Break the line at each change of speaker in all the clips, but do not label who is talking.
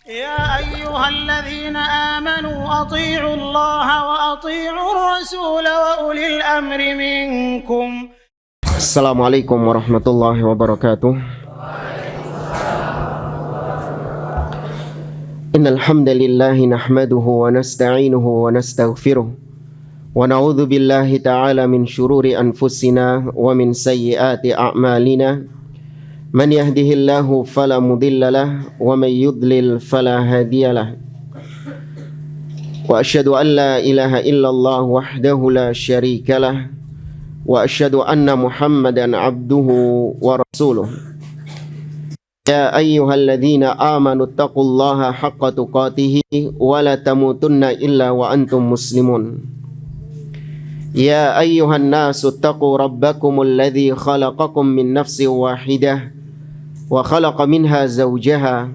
يا أيها الذين آمنوا أطيعوا الله وأطيعوا الرسول وأولي الأمر منكم.
Assalamualaikum warahmatullahi wabarakatuh. Innal hamdalillah nahmaduhu wa nasta'inuhu wa nastaghfiruh wa na'udzu billahi ta'ala min shururi anfusina wa min sayyiati a'malina. Man yahdihillahu fala mudilla lahu wa man yudlil fala hadiya lahu. Wa asyhadu an la ilaha illallah wahdahu la syarika lahu wa asyhadu anna Muhammadan abduhu wa rasuluh. Ya ayyuhalladzina amanu taqullaha haqqa tuqatih wa la tamutunna illa wa antum muslimun. Ya ayyuhan nasu taqu rabbakumul ladzi khalaqakum min nafsin wahidah wa khalaqa minha zawjaha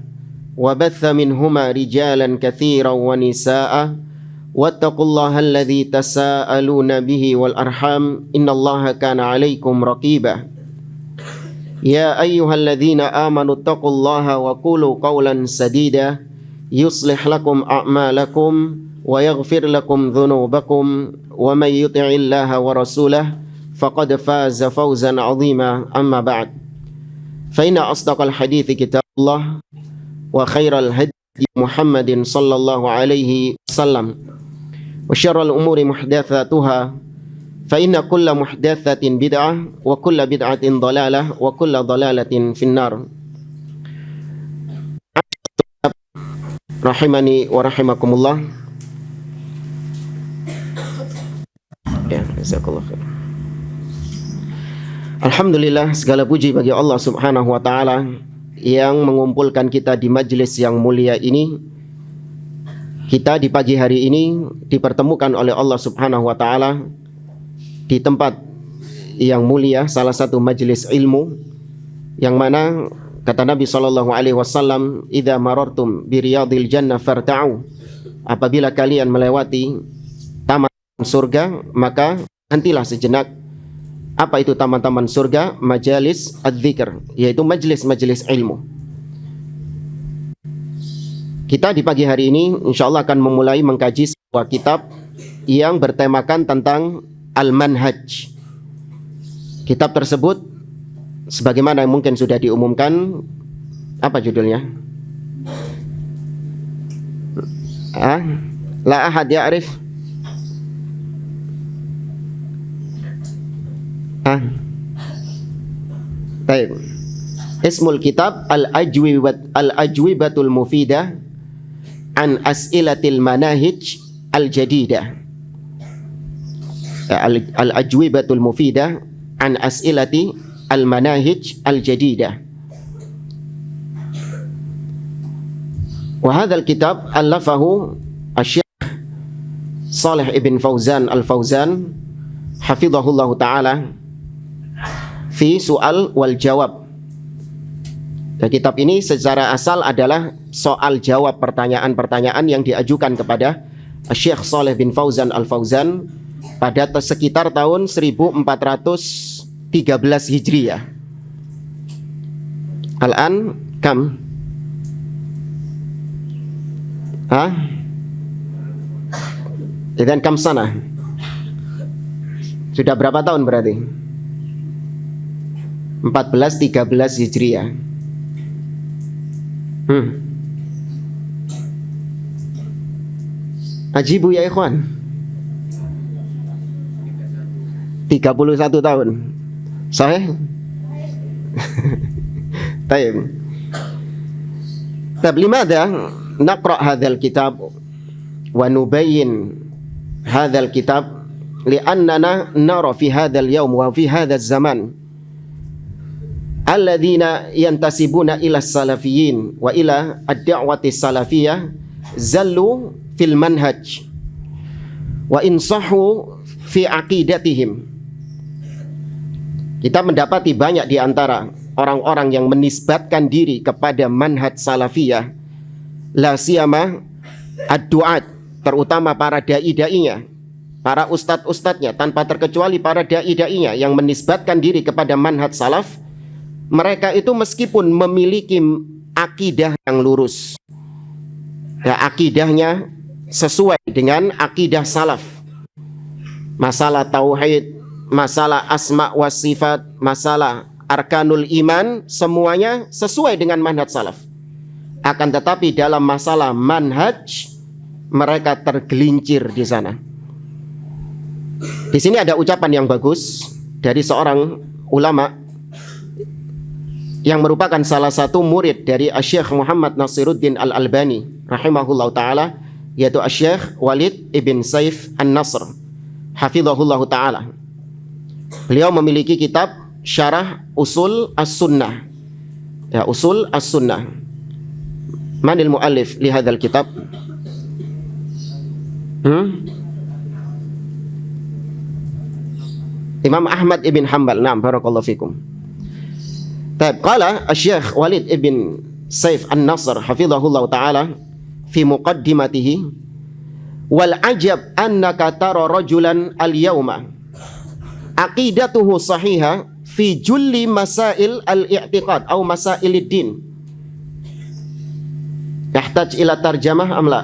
wa batha minhuma rijalan katsiran wa nisaa'a wattaqullaha alladzi tasaaluna bihi wal arham innallaha kana 'alaikum raqiba. Ya ayyuhalladzina amanu taqullaha wa qulu qawlan sadida yuslih lakum a'malakum wa yaghfir lakum dhunubakum wa may yuti'illaha wa rasulahu faqad faza fawzan 'azima. Amma ba'd. Fa inna asdaqal hadithi kitabullah wa khairal hadi Muhammadin sallallahu alaihi wasallam wa syarrul umuri muhdatsatuha fa inna kulla muhdatsatin bid'ah wa kulla bid'atin dhalalah wa kulla dhalalatin finnar. Rahimani wa rahimakumullah. Ya, jazakallahu khair. Alhamdulillah, segala puji bagi Allah Subhanahu wa taala yang mengumpulkan kita di majelis yang mulia ini. Kita di pagi hari ini dipertemukan oleh Allah Subhanahu wa taala di tempat yang mulia, salah satu majelis ilmu yang mana kata Nabi sallallahu alaihi wasallam, "Idza marartum bi riyadil jannah farta'u." Apabila kalian melewati taman surga, maka hentilah sejenak. Apa itu taman-taman surga? Majalis adzikr, yaitu majelis-majelis ilmu. Kita di pagi hari ini insyaallah akan memulai mengkaji sebuah kitab yang bertemakan tentang al-manhaj. Kitab tersebut sebagaimana yang mungkin sudah diumumkan, apa judulnya? La ahad ya'rif. Baik. Ismul kitab al-ajwibatul mufidah an as'ilatil manahij al-jadidah. Al-ajwibatul mufidah an as'ilati al-manahij al-jadidah. Wa hadzal kitab allafahu asy-Syaikh Shalih ibn Fauzan al-Fauzan hafizahullahu taala fi soal wal jawab. Dan kitab ini secara asal adalah soal jawab pertanyaan-pertanyaan yang diajukan kepada Syekh Shalih bin Fauzan al-Fauzan pada sekitar tahun 1413 Hijriah. Al-an kam? Idzan kam sana? Sudah berapa tahun berarti? 1413 Hijriah. Ajibu ya ikhwan. 31 tahun. Sahih? Baik. Limadha naqra hadzal kitab wa nubayyin hadzal kitab li'annana nara fi hadzal yawm wa fi hadzal zaman alladzina yantasibuna ila salafiyyin wa ila ad-da'wati salafiyah zallu fil manhaj wa insahu fi aqidatihim. Kita mendapati banyak di antara orang-orang yang menisbatkan diri kepada manhaj salafiyah, la siyama ad-du'at, terutama para dai-dainya, para ustadz-ustadznya, tanpa terkecuali para dai-dainya yang menisbatkan diri kepada manhaj salaf. Mereka itu meskipun memiliki akidah yang lurus, Ya, akidahnya sesuai dengan akidah salaf. Masalah tauhid, masalah asma wa sifat, masalah arkanul iman, semuanya sesuai dengan manhaj salaf. Akan tetapi dalam masalah manhaj, mereka tergelincir di sana. Di sini ada ucapan yang bagus dari seorang ulama yang merupakan salah satu murid dari Syekh Muhammad Nasiruddin Al-Albani rahimahullah ta'ala, yaitu Syekh Walid ibn Saif An-Nasr hafizahullah ta'ala. Beliau memiliki kitab Syarah Usul As-Sunnah. Ya, Usul As-Sunnah. Manil muallif li hadzal kitab? Imam Ahmad ibn Hanbal. Naam, barakallahu fikum. Qala Syekh Walid ibn Saif An-Nasr hafizahullah ta'ala fi muqaddimatihi, wal ajab annaka tara rajulan al-yawma aqidatuhu sahiha fi julli masail al-i'tiqad atau masailid din. Yahtaj ila tarjamah am la?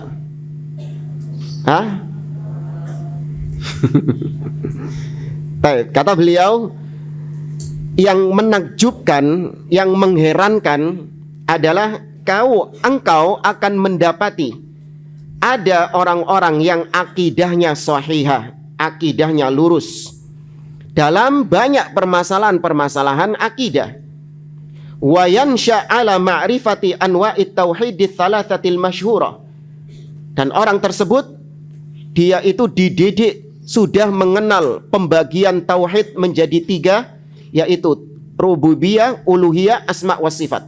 Kata beliau, yang menakjubkan, yang mengherankan adalah engkau akan mendapati ada orang-orang yang akidahnya sahihah, akidahnya lurus dalam banyak permasalahan-permasalahan akidah. Wa yansha ala ma'rifati anwa'it tauhid thalathatil masyhurah. Dan orang tersebut dia itu dididik sudah mengenal pembagian tauhid menjadi 3, yaitu rububiyah, uluhiyah, asma wa sifat.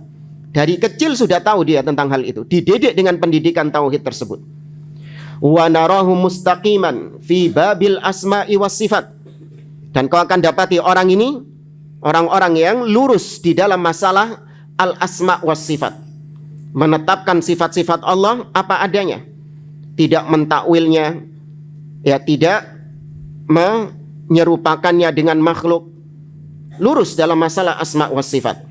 Dari kecil sudah tahu dia tentang hal itu, dididik dengan pendidikan tauhid tersebut. Wa narahu mustaqiman fi babil asma'i was sifat. Dan kau akan dapati orang ini orang-orang yang lurus di dalam masalah al-asma was sifat, menetapkan sifat-sifat Allah apa adanya, tidak mentakwilnya, ya, tidak menyerupakannya dengan makhluk, lurus dalam masalah asma was sifat.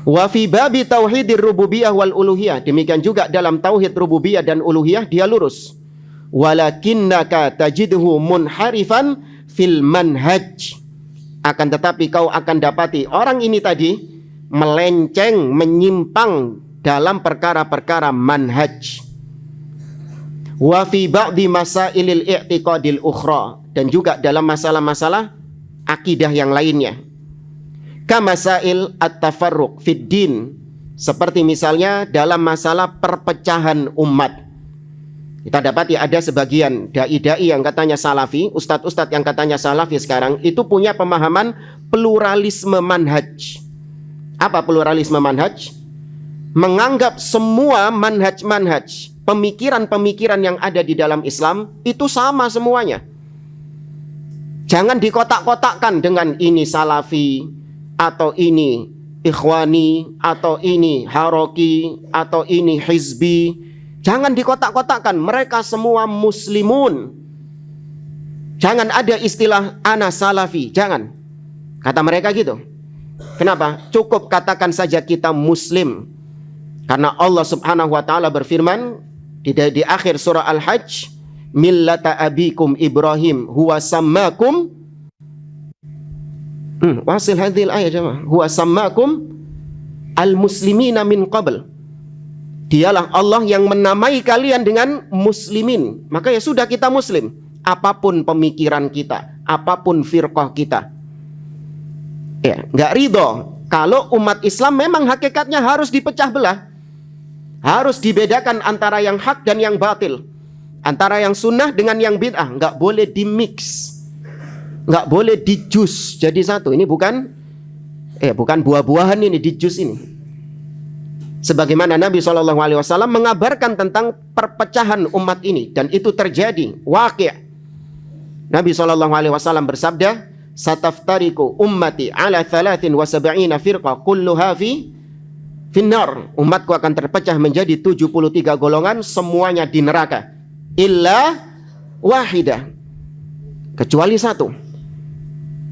Wa fi babi tauhidir rububiyah wal uluhiyah, demikian juga dalam tauhid rububiyah dan uluhiyah dia lurus. Walakinnaka tajidhu munharifan fil manhaj, akan tetapi kau akan dapati orang ini tadi melenceng, menyimpang dalam perkara-perkara manhaj. Wa fi ba'di masailil i'tiqadil ukhra, dan juga dalam masalah-masalah akidah yang lainnya. Kamasail at-tafarruq fid din, seperti misalnya dalam masalah perpecahan umat. Kita dapati ada sebagian dai-dai yang katanya salafi, ustadz-ustadz yang katanya salafi sekarang itu punya pemahaman pluralisme manhaj. Apa pluralisme manhaj? Menganggap semua manhaj-manhaj, pemikiran-pemikiran yang ada di dalam Islam itu sama semuanya. Jangan dikotak-kotakkan dengan ini salafi, atau ini ikhwani, atau ini haroki, atau ini hizbi. Jangan dikotak-kotakkan, mereka semua muslimun. Jangan ada istilah ana salafi, jangan. Kata mereka gitu. Kenapa? Cukup katakan saja kita muslim. Karena Allah Subhanahu wa taala berfirman di akhir surah Al-Hajj, millata abikum Ibrahim huwa sammakum wasil hadhil ayat jemaah, huwa sammakum al-muslimina min qabl. Dialah Allah yang menamai kalian dengan muslimin. Maka ya sudah, kita muslim. Apapun pemikiran kita, apapun firqah kita. Ya, nggak ridho kalau umat Islam memang hakikatnya harus dipecah belah. Harus dibedakan antara yang hak dan yang batil, antara yang sunnah dengan yang bid'ah. Nggak boleh dimix, nggak boleh dijus jadi satu. Ini bukan buah-buahan, ini dijus ini. Sebagaimana Nabi SAW mengabarkan tentang perpecahan umat ini, dan itu terjadi, waqi'. Nabi SAW bersabda, sataftariku ummati ala 73 firqah kulluha finnar. Umatku akan terpecah menjadi 73 golongan, semuanya di neraka, illa wahidah, kecuali satu.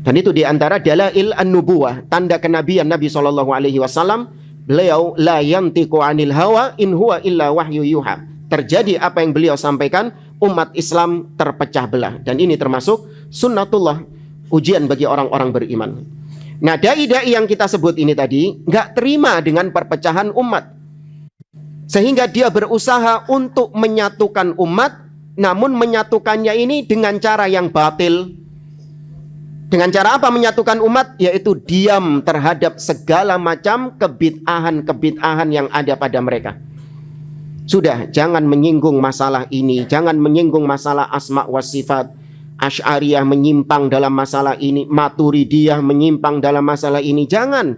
Dan itu diantara dalail an-nubuwah, tanda kenabian Nabi SAW. Beliau la yantiqu anil hawa in huwa illa wahyu yuha, terjadi apa yang beliau sampaikan, umat Islam terpecah belah. Dan ini termasuk sunnatullah, ujian bagi orang-orang beriman. Nah, dai-dai yang kita sebut ini tadi nggak terima dengan perpecahan umat, sehingga dia berusaha untuk menyatukan umat, namun menyatukannya ini dengan cara yang batil. Dengan cara apa menyatukan umat? Yaitu diam terhadap segala macam kebid'ahan-kebid'ahan yang ada pada mereka. Sudah, jangan menyinggung masalah ini, jangan menyinggung masalah asma wa sifat. Asy'ariyah menyimpang dalam masalah ini, Maturidiyah menyimpang dalam masalah ini. Jangan.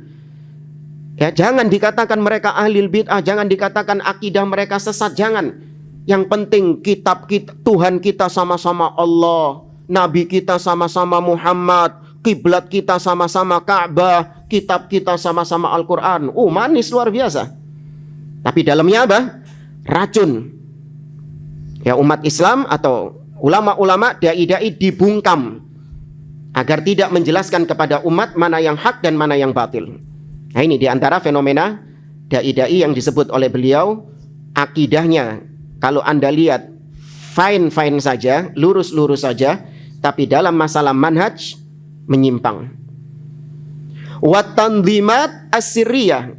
Ya, jangan dikatakan mereka ahlul bid'ah, jangan dikatakan akidah mereka sesat, jangan. Yang penting kitab kita, Tuhan kita sama-sama Allah, Nabi kita sama-sama Muhammad, kiblat kita sama-sama Ka'bah, kitab kita sama-sama Al-Quran. Manis luar biasa. Tapi dalamnya apa? Racun. Ya, umat Islam atau ulama-ulama, dai-dai dibungkam agar tidak menjelaskan kepada umat mana yang hak dan mana yang batil. Nah, ini diantara fenomena dai-dai yang disebut oleh beliau. Akidahnya kalau Anda lihat fine-fine saja, lurus-lurus saja, tapi dalam masalah manhaj menyimpang. Watanzimat as-sirriyah,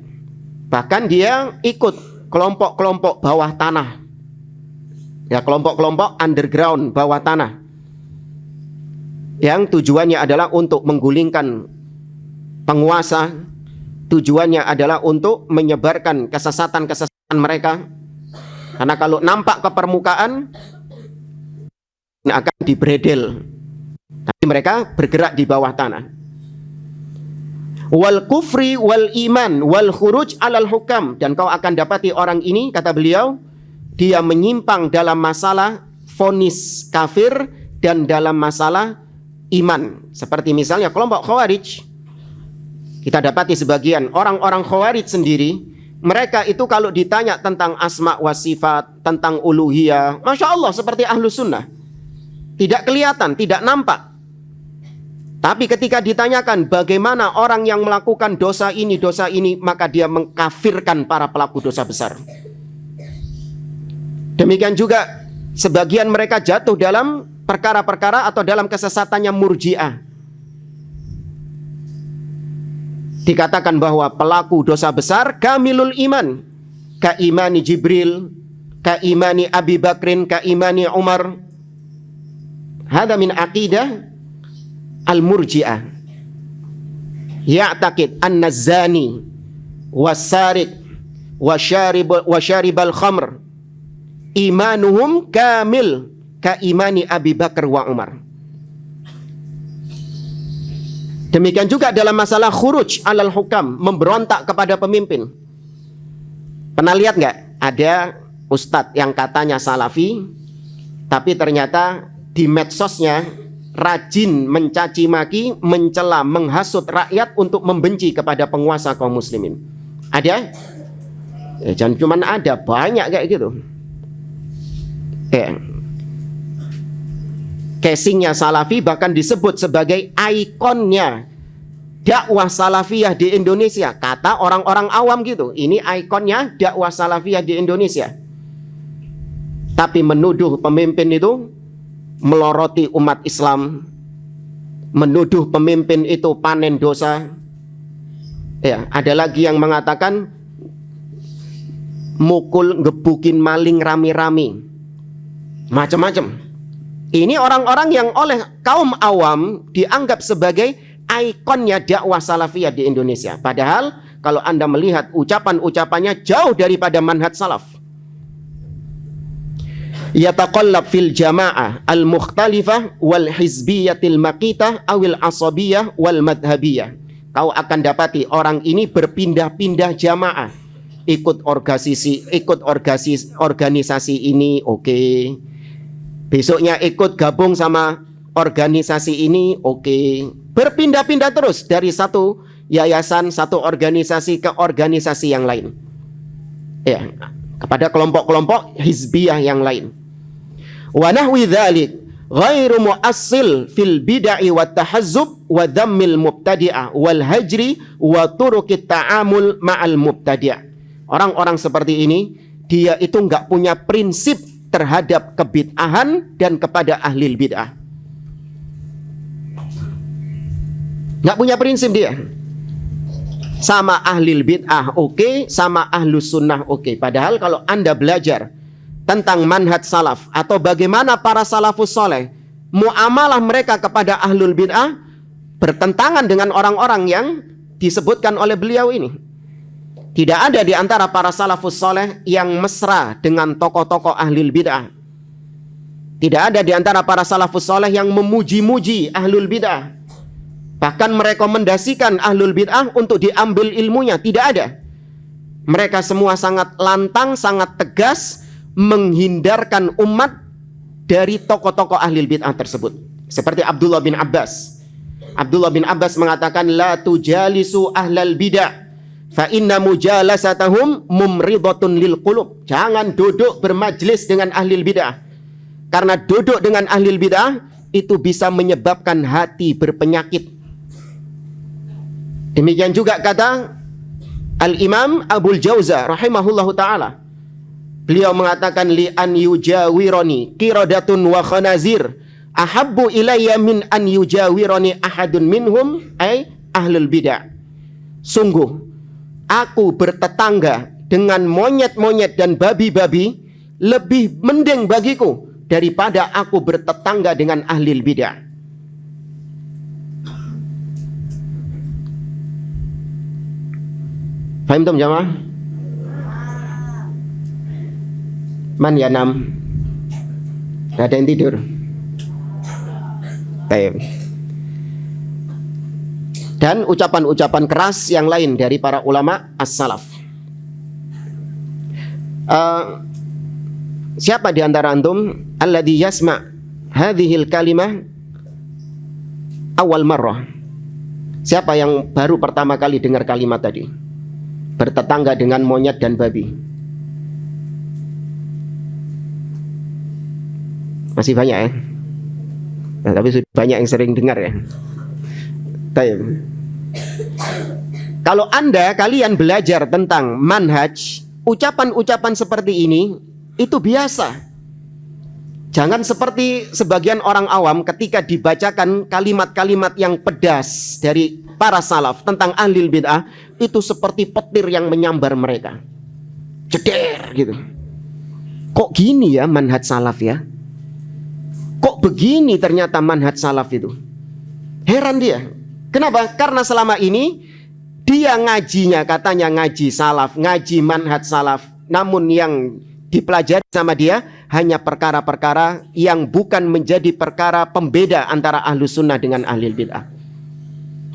bahkan dia ikut kelompok-kelompok bawah tanah. Ya, kelompok-kelompok underground, bawah tanah, yang tujuannya adalah untuk menggulingkan penguasa, tujuannya adalah untuk menyebarkan kesesatan-kesesatan mereka. Karena kalau nampak ke permukaan akan dibredel, tapi mereka bergerak di bawah tanah. Wal kufri wal iman wal khuruj alal hukam, dan kau akan dapati orang ini, kata beliau, dia menyimpang dalam masalah vonis kafir dan dalam masalah iman. Seperti misalnya kelompok Khawarij. Kita dapati sebagian orang-orang Khawarij sendiri, mereka itu kalau ditanya tentang asma wa sifat, tentang uluhiyah, Masya Allah seperti Ahlus Sunnah. Tidak kelihatan, tidak nampak. Tapi ketika ditanyakan bagaimana orang yang melakukan dosa ini, maka dia mengkafirkan para pelaku dosa besar. Demikian juga sebagian mereka jatuh dalam perkara-perkara atau dalam kesesatannya Murji'ah. Dikatakan bahwa pelaku dosa besar kamilul iman, ka imani Jibril, ka imani Abi Bakrin, ka imani Umar. Hada min aqidah al-Murji'ah. Ya'taqid anna zani was-sariq wa syaribal khamr imanuhum kamil ka imani Abi Bakar wa Umar. Demikian juga dalam masalah khuruj alal hukam, memberontak kepada pemimpin. Pernah lihat nggak? Ada ustadz yang katanya salafi, tapi ternyata di medsosnya rajin mencaci maki, mencela, menghasut rakyat untuk membenci kepada penguasa kaum muslimin. Ada? Jangan cuma ada, banyak kayak gitu. Casingnya salafi bahkan disebut sebagai ikonnya dakwah salafiyah di Indonesia. Kata orang-orang awam gitu, ini ikonnya dakwah salafiyah di Indonesia. Tapi menuduh pemimpin itu meloroti umat Islam, menuduh pemimpin itu panen dosa. Ya, ada lagi yang mengatakan mukul, gebukin maling rame-rame, macam-macam. Ini orang-orang yang oleh kaum awam dianggap sebagai ikonnya dakwah salafiyah di Indonesia. Padahal kalau Anda melihat ucapan-ucapannya jauh daripada manhaj salaf. Yataqallab fil jamaah al-mukhtalifah wal hizbiyatil maqitah awil asabiyah wal madhabiyah. Kau akan dapati orang ini berpindah-pindah jamaah, ikut organisasi ini, oke. Besoknya ikut gabung sama organisasi ini, oke. Berpindah-pindah terus dari satu yayasan, satu organisasi ke organisasi yang lain. Ya, kepada kelompok-kelompok hizbiyah yang lain. Wa nahwi dzalik ghairu muassil fil bid'ah wa tahazzub wa dhammil mubtadi'ah wal hajri wa turuqit ta'amul ma'al mubtadi'. Orang-orang seperti ini dia itu nggak punya prinsip terhadap kebid'ahan dan kepada ahli bid'ah. Nggak punya prinsip dia. Sama ahli bid'ah oke, sama ahlus sunnah oke. Padahal kalau Anda belajar tentang manhaj salaf atau bagaimana para salafus soleh muamalah mereka kepada ahlul bid'ah, bertentangan dengan orang-orang yang disebutkan oleh beliau ini. Tidak ada di antara para salafus soleh yang mesra dengan tokoh-tokoh ahlul bid'ah. Tidak ada di antara para salafus soleh yang memuji-muji ahlul bid'ah, bahkan merekomendasikan ahlul bid'ah untuk diambil ilmunya. Tidak ada. Mereka semua sangat lantang, sangat tegas menghindarkan umat dari tokoh-tokoh ahlul bid'ah tersebut. Seperti Abdullah bin Abbas. Abdullah bin Abbas mengatakan, la tujalisu ahlal bid'ah fa inna mujalasatahum mumridatun lil qulub. Jangan duduk bermajlis dengan ahli bid'ah, karena duduk dengan ahli bid'ah itu bisa menyebabkan hati berpenyakit. Demikian juga kata Al-Imam Abul Jawza rahimahullahu ta'ala. Beliau mengatakan, li an yujawirani qiradatun wa khanazir ahabbu ilayya min an yujawirani ahadun minhum ay ahlul bid'ah. Sungguh aku bertetangga dengan monyet-monyet dan babi-babi lebih mending bagiku daripada aku bertetangga dengan ahli bid'ah. Faham tum jamaah? Man yanam? Gak ada yang tidur. Baik. Dan ucapan-ucapan keras yang lain dari para ulama as-salaf. Siapa di antara antum alladhi yasma' hadhil kalimah awal marrah? Siapa yang baru pertama kali dengar kalimat tadi? Bertetangga dengan monyet dan babi. Masih banyak ya? Nah, tapi sudah banyak yang sering dengar ya. Baik. Kalau kalian belajar tentang manhaj, ucapan-ucapan seperti ini itu biasa. Jangan seperti sebagian orang awam ketika dibacakan kalimat-kalimat yang pedas dari para salaf tentang ahli bid'ah, itu seperti petir yang menyambar mereka. Ceder gitu. Kok gini ya manhaj salaf ya? Kok begini ternyata manhaj salaf itu? Heran dia. Kenapa? Karena selama ini dia ngajinya katanya ngaji salaf, ngaji manhaj salaf, namun yang dipelajari sama dia hanya perkara-perkara yang bukan menjadi perkara pembeda antara ahlu sunnah dengan ahli bid'ah.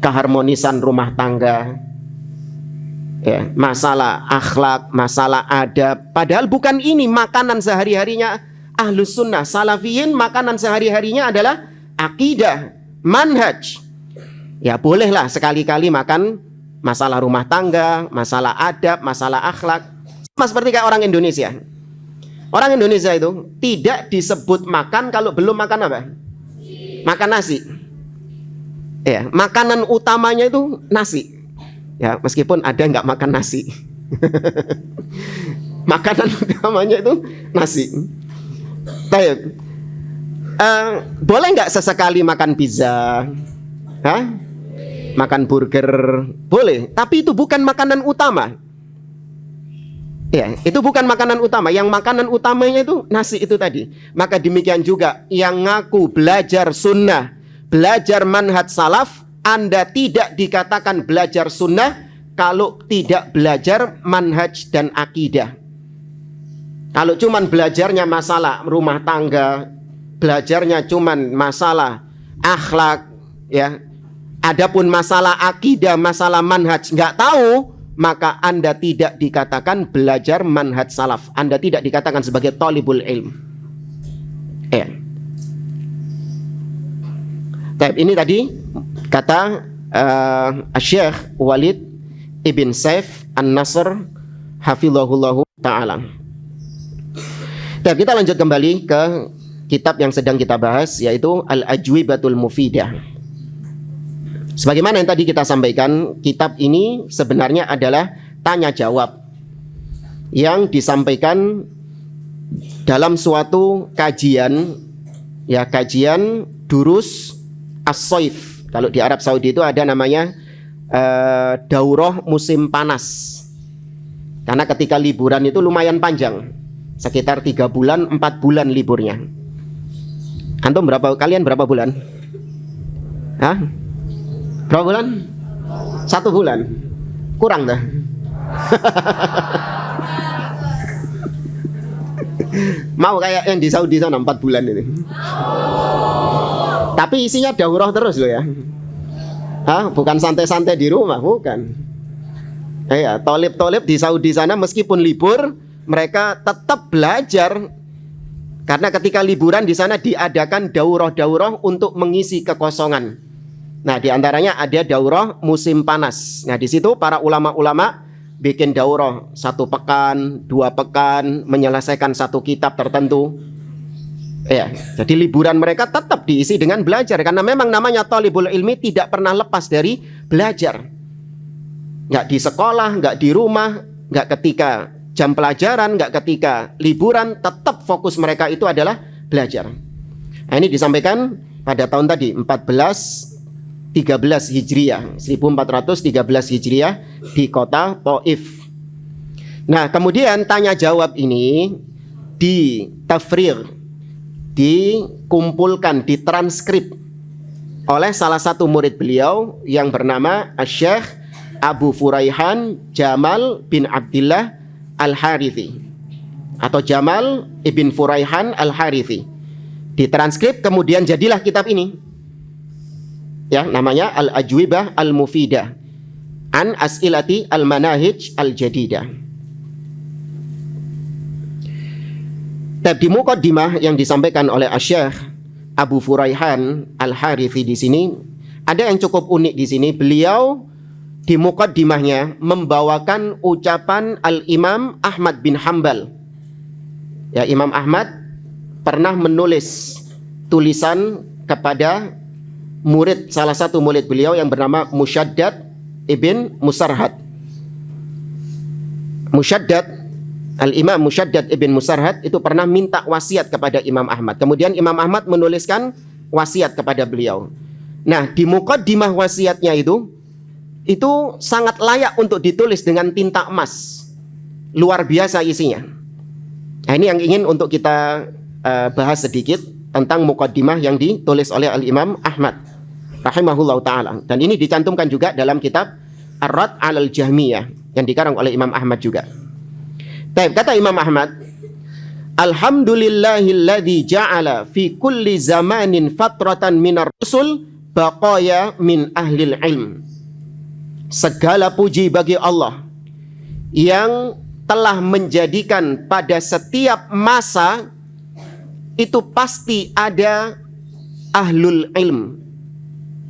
Keharmonisan rumah tangga, ya, masalah akhlak, masalah adab. Padahal bukan ini makanan sehari-harinya ahlu sunnah. Salafiyin makanan sehari-harinya adalah akidah, manhaj. Ya bolehlah sekali-kali makan masalah rumah tangga, masalah adab, masalah akhlak. Sama seperti kayak orang Indonesia. Orang Indonesia itu tidak disebut makan kalau belum makan apa? Makan nasi. Ya, makanan utamanya itu nasi. Ya, meskipun ada nggak makan nasi. Makanan utamanya itu nasi. Baik. Boleh nggak sesekali makan pizza? Hah? Makan burger? Boleh, tapi itu bukan makanan utama. Ya, itu bukan makanan utama. Yang makanan utamanya itu nasi itu tadi. Maka demikian juga yang ngaku belajar sunnah, belajar manhaj salaf, Anda tidak dikatakan belajar sunnah kalau tidak belajar manhaj dan akidah. Kalau cuman belajarnya masalah rumah tangga, belajarnya cuman masalah akhlak, ya, adapun masalah akidah, masalah manhaj nggak tahu, maka Anda tidak dikatakan belajar manhaj salaf. Anda tidak dikatakan sebagai talibul ilm. Ya. Ini tadi kata Syekh Walid Ibn Saif An-Nasr hafizahullahu ta'ala. Kita lanjut kembali ke kitab yang sedang kita bahas, yaitu Al-Ajwibatul Mufidah. Sebagaimana yang tadi kita sampaikan, kitab ini sebenarnya adalah tanya jawab. yang disampaikan dalam suatu kajian, ya, kajian durus as-soif. Kalau di Arab Saudi itu ada namanya daurah musim panas. Karena ketika liburan itu lumayan panjang, sekitar 3 bulan, 4 bulan liburnya. Antum kalian berapa bulan? Hah? Berapa bulan? 1 bulan. Kurang dah. Mau kayak yang di Saudi sana 4 bulan ini. Tapi isinya daurah terus loh ya. Hah? Bukan santai-santai di rumah, bukan. Ya, tolib-tolib di Saudi sana meskipun libur, mereka tetap belajar. Karena ketika liburan di sana diadakan daurah-daurah untuk mengisi kekosongan. Nah, di antaranya ada daurah musim panas. Nah, di situ para ulama-ulama bikin daurah 1 pekan, 2 pekan, menyelesaikan 1 kitab tertentu. Ya, jadi liburan mereka tetap diisi dengan belajar. Karena memang namanya thalibul ilmi tidak pernah lepas dari belajar. Nggak di sekolah, nggak di rumah, nggak ketika jam pelajaran, nggak ketika liburan, tetap fokus mereka itu adalah belajar. Nah, ini disampaikan pada tahun tadi 1413 Hijriah, 1413 Hijriah di kota Taif. Nah, kemudian tanya jawab ini ditafrigh, dikumpulkan, ditranskrip oleh salah satu murid beliau yang bernama Syekh Abu Furaihan Jamal bin Abdillah Al-Harithi, atau Jamal ibn Furaihan Al-Harithi. Ditranskrip, kemudian jadilah kitab ini. Ya, namanya Al-Ajwibah Al-Mufidah an As'ilati Al-Manahij Al-Jadidah. Di muqaddimah yang disampaikan oleh Syekh Abu Furaihan Al-Harithi di sini ada yang cukup unik di sini. Beliau di muqaddimahnya membawakan ucapan Al-Imam Ahmad bin Hanbal. Ya, Imam Ahmad pernah menulis tulisan kepada salah satu murid beliau yang bernama Musyaddad ibn Musarhad. Al-Imam Musyaddad ibn Musarhad itu pernah minta wasiat kepada Imam Ahmad. Kemudian Imam Ahmad menuliskan wasiat kepada beliau. Nah, di muqaddimah wasiatnya itu sangat layak untuk ditulis dengan tinta emas. Luar biasa isinya. Nah, ini yang ingin untuk kita bahas sedikit tentang muqaddimah yang ditulis oleh Al-Imam Ahmad rahimahullahu ta'ala. Dan ini dicantumkan juga dalam kitab Ar-Rad 'alal Jahmiyah yang dikarang oleh Imam Ahmad juga. Kata Imam Ahmad, Alhamdulillahilladzi ja'ala fi kulli zamanin fatratan minar rusul baqaya min ahlil ilm. Segala puji bagi Allah yang telah menjadikan pada setiap masa itu pasti ada ahlul ilm,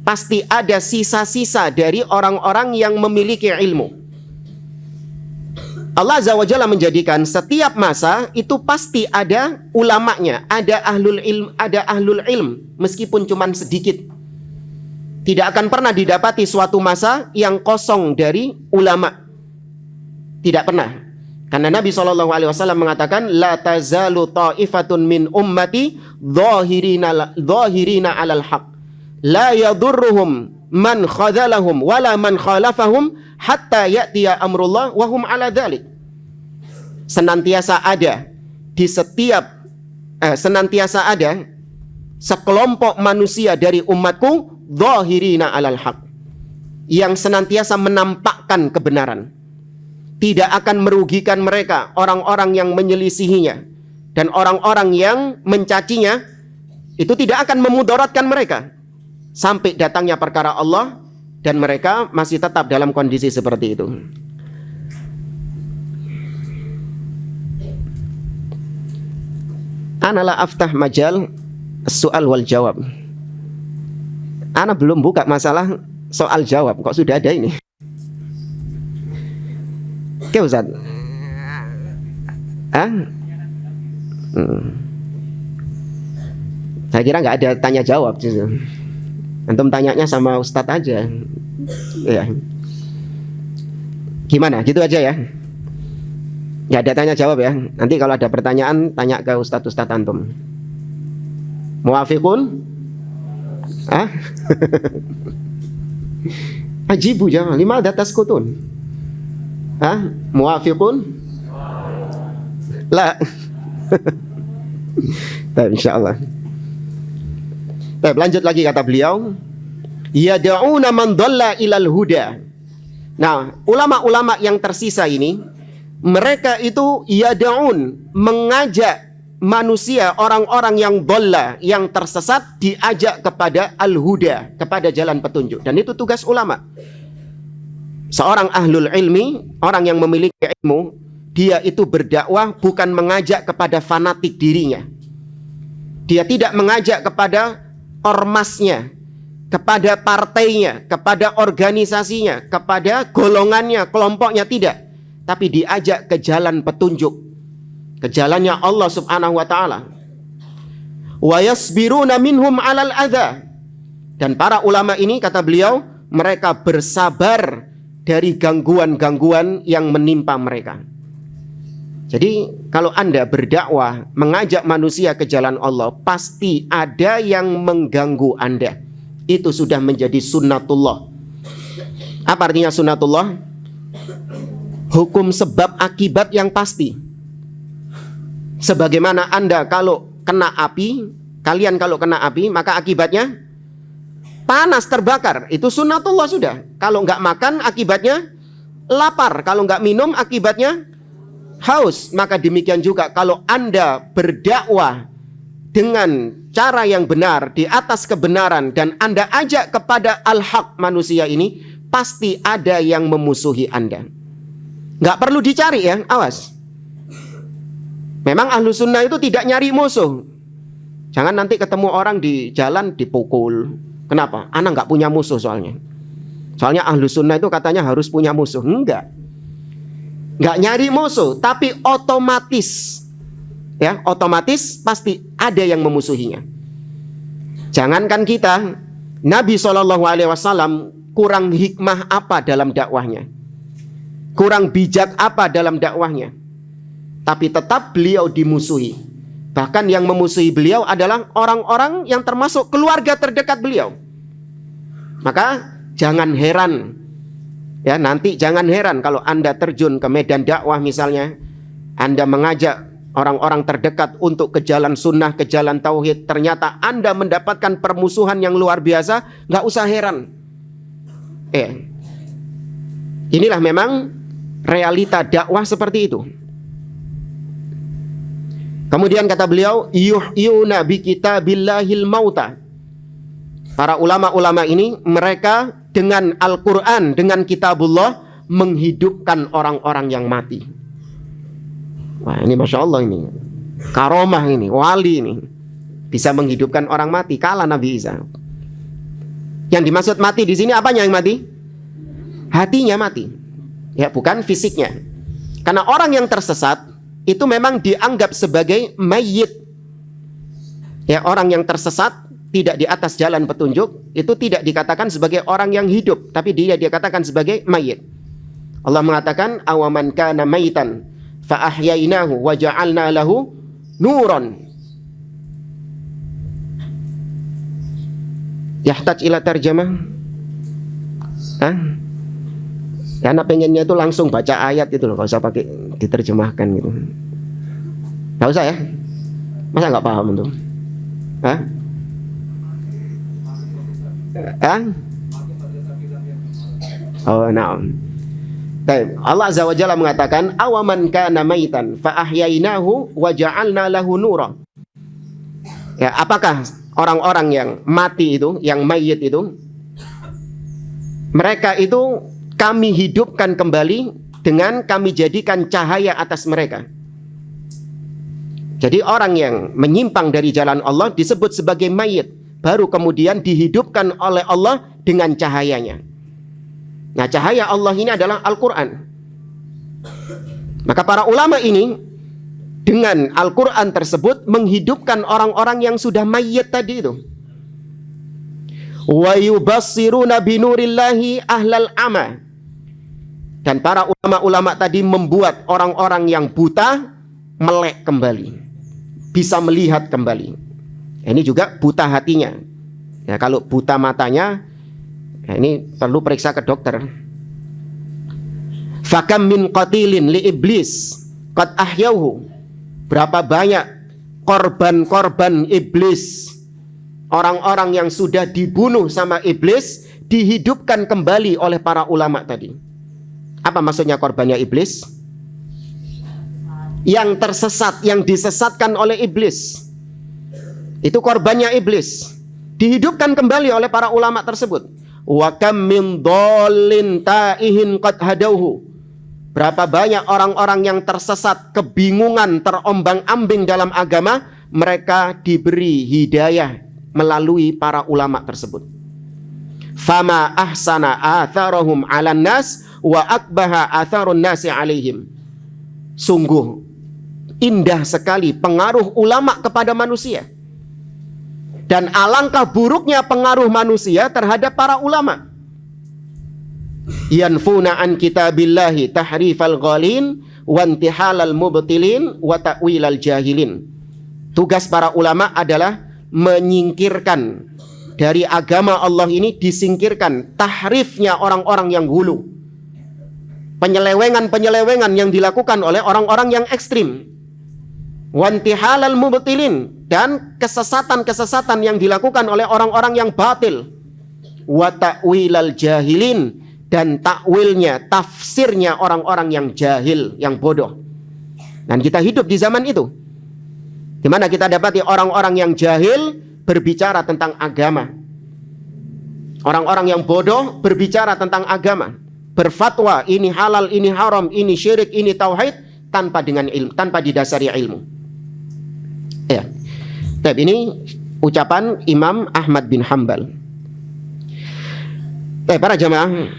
pasti ada sisa-sisa dari orang-orang yang memiliki ilmu. Allah Azza wa Jalla menjadikan setiap masa itu pasti ada ulamanya, ada ahlul ilm meskipun cuma sedikit. Tidak akan pernah didapati suatu masa yang kosong dari ulama. Tidak pernah. Karena Nabi SAW mengatakan, La tazalu ta'ifatun min ummati dhahirina alal haq. La yadurruhum man khadalahum wala man khalafahum hatta ya'tiya amrullah wahum ala dhalik. Senantiasa ada sekelompok manusia dari umatku dhahirina alal haq, yang senantiasa menampakkan kebenaran. Tidak akan merugikan mereka orang-orang yang menyelisihinya, dan orang-orang yang mencacinya itu tidak akan memudaratkan mereka sampai datangnya perkara Allah, dan mereka masih tetap dalam kondisi seperti itu. Ana la aftah majal soal wal jawab. Ana belum buka masalah soal jawab, kok sudah ada ini. Oke Ustaz. Saya kira nggak ada tanya jawab. Antum tanyanya sama Ustadz aja. Ya. Gimana? Gitu aja ya. Ya ada tanya jawab ya. Nanti kalau ada pertanyaan tanya ke ustadz antum. Muwafiqun? Ah? Ajibu jangan. Lima datas kutun. Ah? Muwafiqun? La. Baik, insyaallah. Baik, lanjut lagi kata beliau. Yad'una man dhalla ilal huda. Nah, ulama-ulama yang tersisa ini, mereka itu yad'un, mengajak manusia, orang-orang yang dhalla, yang tersesat, diajak kepada al-huda, kepada jalan petunjuk. Dan itu tugas ulama. Seorang ahlul ilmi, orang yang memiliki ilmu, dia itu berdakwah bukan mengajak kepada fanatik dirinya. Dia tidak mengajak kepada ormasnya, kepada partainya, kepada organisasinya, kepada golongannya, kelompoknya, tidak. Tapi diajak ke jalan petunjuk, ke jalannya Allah subhanahu wa ta'ala. Wa yasbiruna minhum alal adha. Dan para ulama ini, kata beliau, mereka bersabar dari gangguan-gangguan yang menimpa mereka. Jadi kalau Anda berdakwah, mengajak manusia ke jalan Allah, pasti ada yang mengganggu Anda. Itu sudah menjadi sunnatullah. Apa artinya sunnatullah? Hukum sebab akibat yang pasti. Sebagaimana Anda kalau kena api, kalian kalau kena api, maka akibatnya panas, terbakar. Itu sunnatullah sudah. Kalau nggak makan, akibatnya lapar. Kalau nggak minum, akibatnya haus. Maka demikian juga kalau Anda berdakwah dengan cara yang benar, di atas kebenaran, dan Anda ajak kepada al-haq manusia ini, pasti ada yang memusuhi Anda. Nggak perlu dicari ya, awas. Memang ahlu sunnah itu tidak nyari musuh. Jangan nanti ketemu orang di jalan dipukul. Kenapa? Anak nggak punya musuh soalnya. Soalnya ahlu sunnah itu katanya harus punya musuh. Enggak. Nggak nyari musuh, tapi otomatis, ya, otomatis pasti ada yang memusuhinya. Jangankan kita, Nabi SAW kurang hikmah apa dalam dakwahnya, kurang bijak apa dalam dakwahnya, tapi tetap beliau dimusuhi. Bahkan yang memusuhi beliau adalah orang-orang yang termasuk keluarga terdekat beliau. Maka jangan heran, ya, nanti jangan heran kalau Anda terjun ke medan dakwah misalnya, Anda mengajak orang-orang terdekat untuk ke jalan sunnah, ke jalan tauhid, ternyata Anda mendapatkan permusuhan yang luar biasa. Nggak usah heran. Inilah memang realita dakwah seperti itu. Kemudian kata beliau, yuhyuna bi kitabillahil mauta. Para ulama-ulama ini, mereka dengan Al-Quran, dengan kitabullah, menghidupkan orang-orang yang mati. Wah, ini Masya Allah, ini karomah, ini wali, ini bisa menghidupkan orang mati. Kalah Nabi Isa. Yang dimaksud mati di sini apanya yang mati? Hatinya mati, ya, bukan fisiknya. Karena orang yang tersesat itu memang dianggap sebagai mayyit. Ya, orang yang tersesat tidak di atas jalan petunjuk itu tidak dikatakan sebagai orang yang hidup, tapi dia dikatakan sebagai mayyit. Allah mengatakan awaman kana mayitan fa ahyainahu wa ja'alna lahu nuran yahtaj ila tarjamah. Karena pengennya itu langsung baca ayat itu loh, gak usah pakai diterjemahkan gitu. Gak usah ya? Masa gak paham tuh? Oh, nah. Allah Azza wa Jalla mengatakan awaman kana maitan fa ahyainahu wa ja'alna lahu nura. Ya, apakah orang-orang yang mati itu, yang mayit itu, mereka itu kami hidupkan kembali dengan kami jadikan cahaya atas mereka. Jadi orang yang menyimpang dari jalan Allah disebut sebagai mayit, baru kemudian dihidupkan oleh Allah dengan cahayanya. Nah, cahaya Allah ini adalah Al-Quran. Maka para ulama ini dengan Al-Quran tersebut menghidupkan orang-orang yang sudah mayit tadi itu. Wa yubassiruna binurillahi ahlal ama. Dan para ulama-ulama tadi membuat orang-orang yang buta melek kembali, bisa melihat kembali. Ini juga buta hatinya. Ya, kalau buta matanya, ya ini perlu periksa ke dokter. Fakam min qatilin li iblis qad ahyauhu. Berapa banyak korban-korban iblis, orang-orang yang sudah dibunuh sama iblis, dihidupkan kembali oleh para ulama tadi. Apa maksudnya korbannya iblis? Yang tersesat, yang disesatkan oleh iblis, itu korbannya iblis, dihidupkan kembali oleh para ulama tersebut. Wa kam min dhalin taihin qad hadauhu. Berapa banyak orang-orang yang tersesat, kebingungan, terombang-ambing dalam agama, mereka diberi hidayah melalui para ulama tersebut. Fama ahsana atharahum 'alan nas wa akbaha atharun nasi 'alaihim. Sungguh indah sekali pengaruh ulama kepada manusia, dan alangkah buruknya pengaruh manusia terhadap para ulama. Yanfuna an kitabillahi tahrifal ghalin wa intihalal mubtilin wa ta'wilal jahilin. Tugas para ulama adalah menyingkirkan dari agama Allah ini, disingkirkan tahrifnya orang-orang yang hulu, penyelewengan-penyelewengan yang dilakukan oleh orang-orang yang ekstrim, wantihalal mubtilin, dan kesesatan-kesesatan yang dilakukan oleh orang-orang yang batil, wa ta'wilal jahilin, dan takwilnya, tafsirnya orang-orang yang jahil, yang bodoh. Dan kita hidup di zaman itu, di mana kita dapati orang-orang yang jahil berbicara tentang agama, orang-orang yang bodoh berbicara tentang agama, berfatwa ini halal, ini haram, ini syirik, ini tauhid, tanpa dengan ilmu, tanpa didasari ilmu. Ya. Tapi ini ucapan Imam Ahmad bin Hanbal. Para jamaah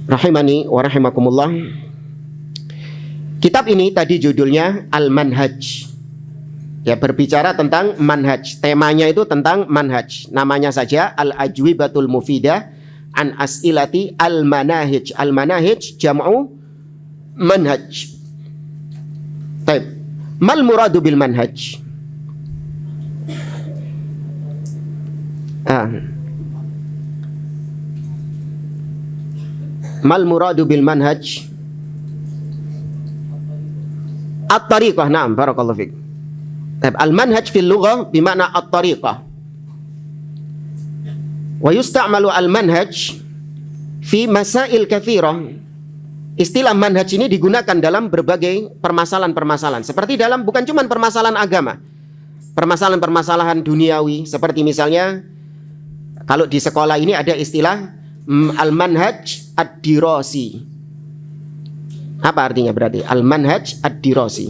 rahimani wa rahimakumullah. Kitab ini tadi judulnya Al-Manhaj. Ya, berbicara tentang manhaj. Temanya itu tentang manhaj. Namanya saja Al-Ajwibatul Mufidah an As'ilati Al-Manahij. Al-Manahij jam'u manhaj. Baik. Mal muradu bil manhaj? Mal muradu bil manhaj? At-tariqah. Naam, barakallahu fiik. Al-manhaj fil lughah bimakna at-tariqah. Wa yusta'malu al-manhaj fi masail katsirah. Istilah manhaj ini digunakan dalam berbagai permasalahan-permasalahan, seperti dalam bukan cuma permasalahan agama, permasalahan-permasalahan duniawi, seperti misalnya kalau di sekolah ini ada istilah al-manhaj ad-dirasi. Apa artinya berarti al-manhaj ad-dirasi?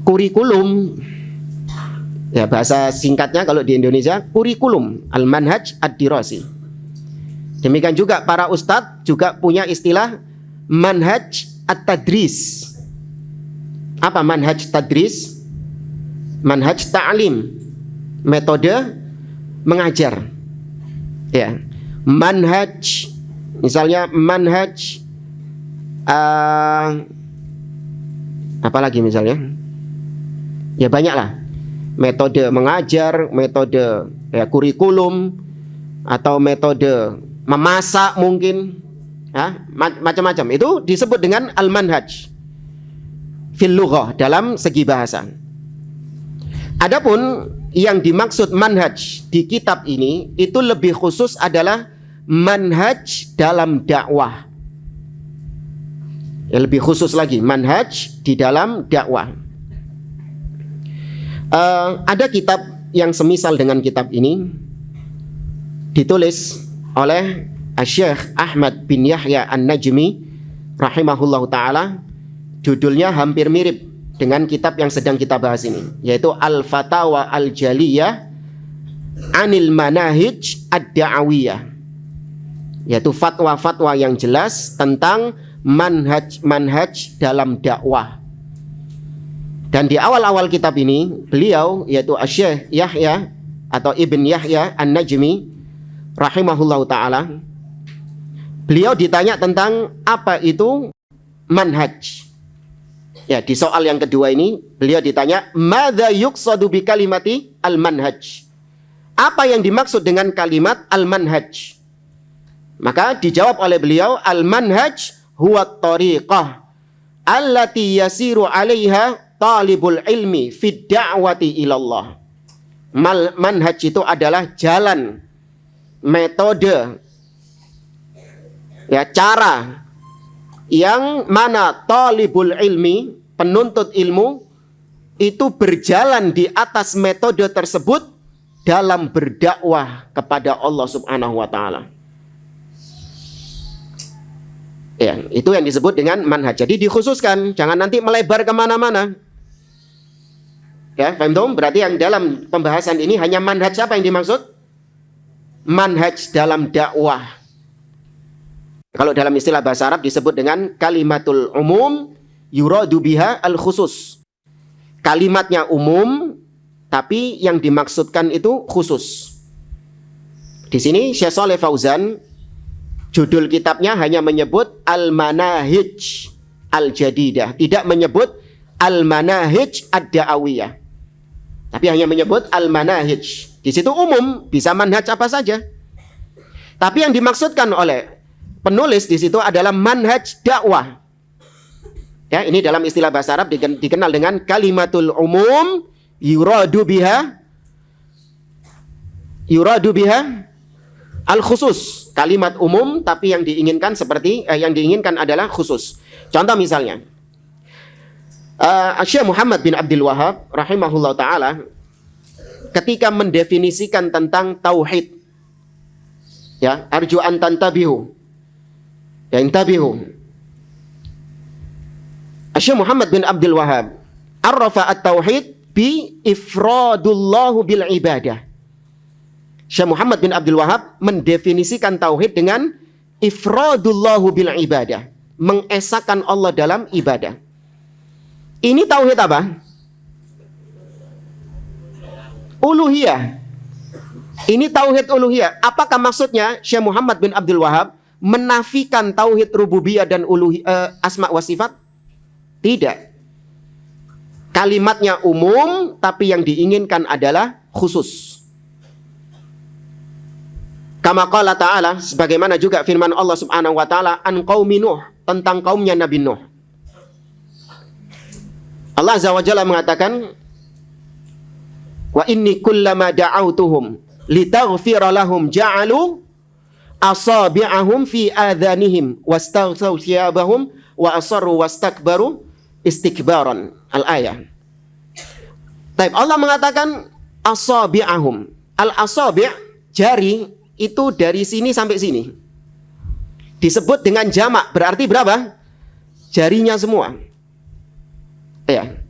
Kurikulum. Ya, bahasa singkatnya kalau di Indonesia kurikulum, al-manhaj ad-dirasi. Demikian juga para ustadz juga punya istilah manhaj at-tadris. Apa manhaj tadris? Manhaj ta'lim, metode mengajar. Ya, manhaj, misalnya manhaj apalagi misalnya, ya banyaklah metode mengajar, metode ya kurikulum, atau metode memasak mungkin, ya, macam-macam. Itu disebut dengan al-manhaj fil lughah dalam segi bahasa. Adapun yang dimaksud manhaj di kitab ini itu lebih khusus adalah manhaj dalam dakwah. Ya, lebih khusus lagi manhaj di dalam dakwah. Ada kitab yang semisal dengan kitab ini, ditulis oleh Syekh Ahmad bin Yahya An-Najmi rahimahullahu ta'ala. Judulnya hampir mirip dengan kitab yang sedang kita bahas ini, yaitu Al-Fatawa Al-Jaliyah Anil Manahij Ad-Da'awiyah, yaitu fatwa-fatwa yang jelas tentang manhaj dalam dakwah. Dan di awal-awal kitab ini beliau, yaitu Syekh Yahya atau Ibn Yahya An-Najmi, rahimahullahu taala, beliau ditanya tentang apa itu manhaj. Ya, di soal yang kedua ini beliau ditanya, madza yuqsadu bi kalimati al-manhaj? Apa yang dimaksud dengan kalimat al-manhaj? Maka dijawab oleh beliau, al-manhaj huwa at-tariqah allati yasiru 'alaiha talibul ilmi fid da'wati ilallah. Manhaj itu adalah jalan, metode, ya, cara yang mana talibul ilmi, penuntut ilmu, itu berjalan di atas metode tersebut dalam berdakwah kepada Allah Subhanahu wa taala. Ya, itu yang disebut dengan manhaj. Jadi dikhususkan, jangan nanti melebar kemana-mana. Ya, paham dong? Berarti yang dalam pembahasan ini hanya manhaj apa yang dimaksud? Manhaj dalam dakwah. Kalau dalam istilah bahasa Arab disebut dengan kalimatul umum yuradu biha al khusus. Kalimatnya umum, tapi yang dimaksudkan itu khusus. Di sini Syekh Shalih Fauzan, judul kitabnya hanya menyebut al-manahij al-jadidah, tidak menyebut al-manahij ad-da'awiyah, tapi hanya menyebut al-manahij. Di situ umum, bisa manhaj apa saja. Tapi yang dimaksudkan oleh penulis di situ adalah manhaj dakwah. Ya, ini dalam istilah bahasa Arab dikenal dengan kalimatul umum yuradu biha al khusus. Kalimat umum tapi yang diinginkan yang diinginkan adalah khusus. Contoh misalnya, Syekh Muhammad bin Abdul Wahhab rahimahullah taala ketika mendefinisikan tentang tauhid, ya, arju an tantabihu, ya, intabihu. Syekh Muhammad bin Abdul Wahhab arrafa at-tauhid bi ifradullahu bil ibadah. Syekh Muhammad bin Abdul Wahhab mendefinisikan tauhid dengan ifradullahu bil ibadah, mengesahkan Allah dalam ibadah. Ini tauhid apa? Uluhiyah. Ini tauhid uluhiyah. Apakah maksudnya Syekh Muhammad bin Abdul Wahhab menafikan tauhid rububiyah dan asma wa sifat? Tidak. Kalimatnya umum, tapi yang diinginkan adalah khusus. Kama qala ta'ala, sebagaimana juga firman Allah Subhanahu wa taala an qaumi Nuh, tentang kaumnya Nabi Nuh. Allah Azza wa Jalla mengatakan, wa inni kullama da'autuhum litaghfira lahum ja'alu asabi'ahum fi adhanihim wastaghsaw thiyabahum wa asarru wastakbaru istikbaran. Al-ayah. Taib, Allah mengatakan asabi'ahum. Al-asabi' jari itu dari sini sampai sini. Disebut dengan jamak, berarti berapa? Jarinya semua. Ya.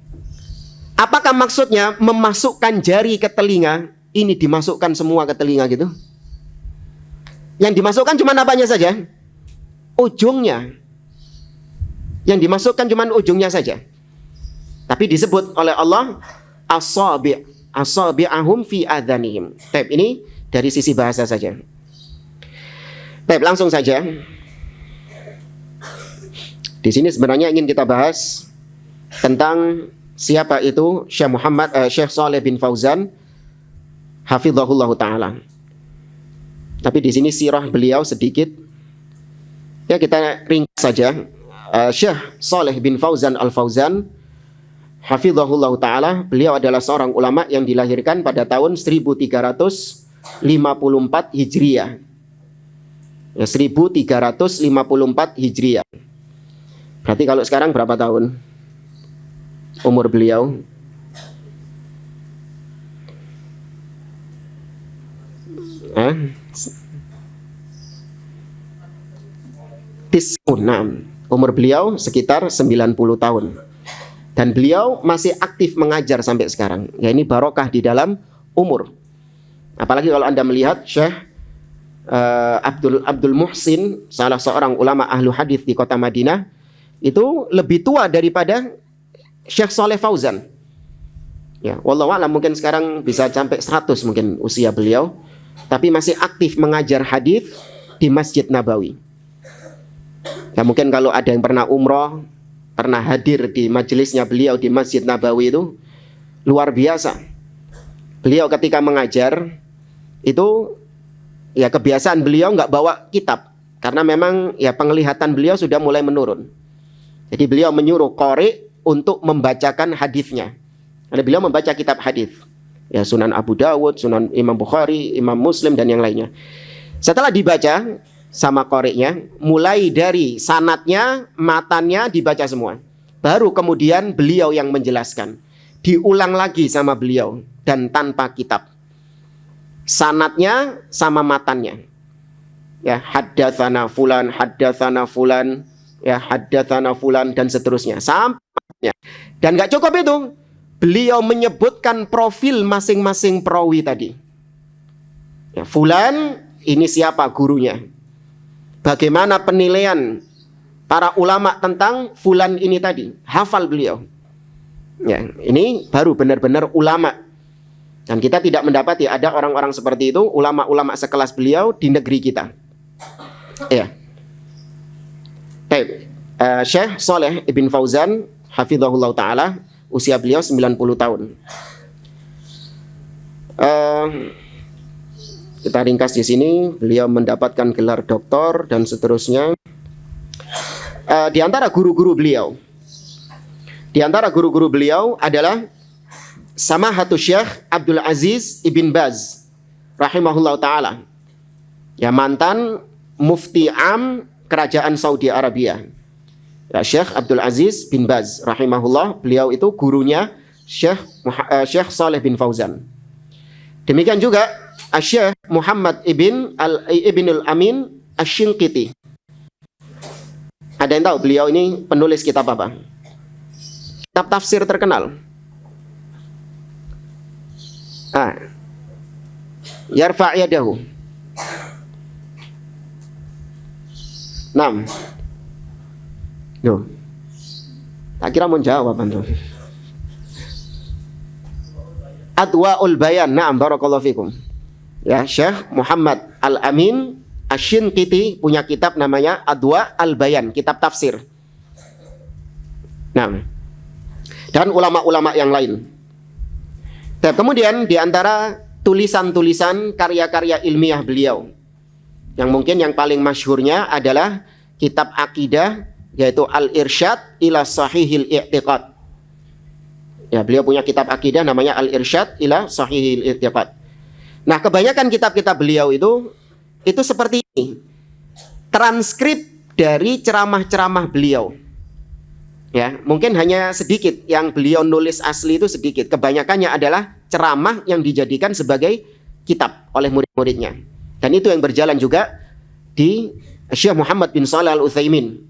Apakah maksudnya memasukkan jari ke telinga? Ini dimasukkan semua ke telinga gitu? Yang dimasukkan cuma apanya saja? Ujungnya. Yang dimasukkan cuma ujungnya saja. Tapi disebut oleh Allah asabi'ahum fi adhanihim. Taib, ini dari sisi bahasa saja. Taib, langsung saja. Di sini sebenarnya ingin kita bahas tentang siapa itu Syekh Shalih bin Fauzan hafizahullah taala. Tapi di sini sirah beliau sedikit. Ya, kita ringkas saja. Syekh Shalih bin Fauzan Al-Fauzan hafizahullah taala, beliau adalah seorang ulama yang dilahirkan pada tahun 1354 Hijriah. Ya, 1354 Hijriah. Berarti kalau sekarang berapa tahun umur beliau? Umur beliau sekitar 90 tahun. Dan beliau masih aktif mengajar sampai sekarang. Ya, ini barokah di dalam umur. Apalagi kalau Anda melihat Syekh Abdul Muhsin, salah seorang ulama ahlu hadis di kota Madinah, itu lebih tua daripada Syekh Shalih Fauzan. Ya, wallahu a'lam, mungkin sekarang bisa sampai 100 mungkin usia beliau. tapi masih aktif mengajar hadis di Masjid Nabawi. Ya mungkin kalau ada yang pernah umroh, pernah hadir di majelisnya beliau di Masjid Nabawi itu luar biasa. Beliau ketika mengajar itu ya kebiasaan beliau nggak bawa kitab, karena memang ya penglihatan beliau sudah mulai menurun. Jadi beliau menyuruh qori untuk membacakan hadisnya. Ada beliau membaca kitab hadis, ya Sunan Abu Dawud, Sunan Imam Bukhari, Imam Muslim dan yang lainnya. Setelah dibaca sama qori'nya, mulai dari sanadnya, matannya dibaca semua. Baru kemudian beliau yang menjelaskan. Diulang lagi sama beliau dan tanpa kitab. Sanadnya sama matannya. Ya, haddatsana fulan, ya haddatsana fulan dan seterusnya sampai. Dan nggak cukup itu, beliau menyebutkan profil masing-masing perawi tadi. Ya, fulan ini siapa gurunya, bagaimana penilaian para ulama tentang fulan ini tadi, hafal beliau. Ya, ini baru benar-benar ulama. Dan kita tidak mendapati ada orang-orang seperti itu, ulama-ulama sekelas beliau di negeri kita. Ya. Baik, Syekh Shalih Ibn Fauzan hafizahullah ta'ala, usia beliau 90 tahun. Kita ringkas di sini, beliau mendapatkan gelar doktor dan seterusnya. Di antara guru-guru beliau adalah Samahatul Syekh Abdul Aziz Ibn Baz rahimahullah ta'ala, ya mantan mufti am kerajaan Saudi Arabia. Ya, Syekh Abdul Aziz bin Baz rahimahullah, beliau itu gurunya Syekh Shalih bin Fauzan. Demikian juga Syekh Muhammad Ibn al-Amin Asy-Shinqiti. Ada yang tahu beliau ini penulis kitab apa? Kitab tafsir terkenal. Yarfa' yadahu. 6. Loh. Tak kira mau jawab antum. Adwaul Bayan. Naam, barakallahu fikum. Ya, Syekh Muhammad Al-Amin Asy-Shinqiti punya kitab namanya Adwa al-Bayan, kitab tafsir. Nah, dan ulama-ulama yang lain. Dan kemudian di antara tulisan-tulisan karya-karya ilmiah beliau, yang mungkin yang paling masyhurnya adalah kitab akidah, yaitu Al-Irsyad ila Sahihil I'tiqad. Ya, beliau punya kitab akidah namanya Al-Irsyad ila Sahihil I'tiqad. Nah, kebanyakan kitab-kitab beliau itu seperti ini. Transkrip dari ceramah-ceramah beliau. Ya, mungkin hanya sedikit yang beliau nulis asli itu sedikit. Kebanyakannya adalah ceramah yang dijadikan sebagai kitab oleh murid-muridnya. Dan itu yang berjalan juga di Syekh Muhammad bin Shalih Al-Utsaimin.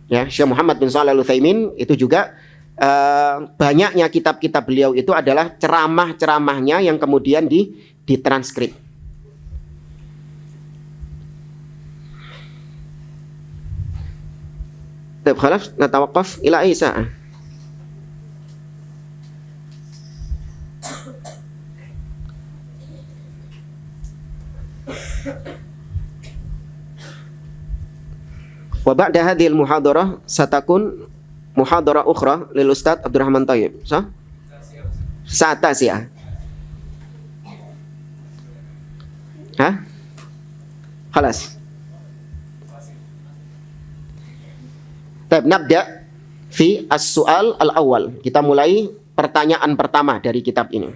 Ya, Syekh Muhammad bin Shalih Al-Utsaimin itu juga banyaknya kitab-kitab beliau itu adalah ceramah-ceramahnya yang kemudian ditranskrip. Khalaf natawaqaf ila ai sa'ah. Wa ba'da hadhil muhadarah satakun muhadarah ukhra lil Ustaz Abdurrahman Thayyib. Saat tasiah. Khalas. Nabda fi as-su'al al-awwal. Kita mulai pertanyaan pertama dari kitab ini.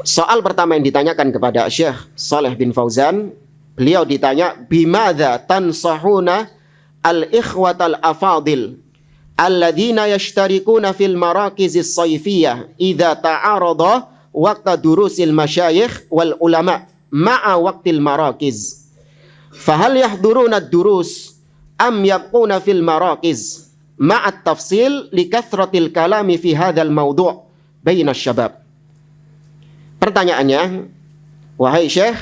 Soal pertama yang ditanyakan kepada Syekh Shalih bin Fauzan, beliau ditanya, bimadza tansahuna al-ikhwatal afadil alladzina yashtarikuna fil marakizis sayfiyah idza ta'arada waqta durusil masyayikh wal ulama ma'a waqtil marakiz. Fahal yahduruna ad-durus am yabquna fil marakiz ma'at tafsil li kathratil kalami fi hadzal mawdu' baina syabab. Pertanyaannya, wahai Syekh,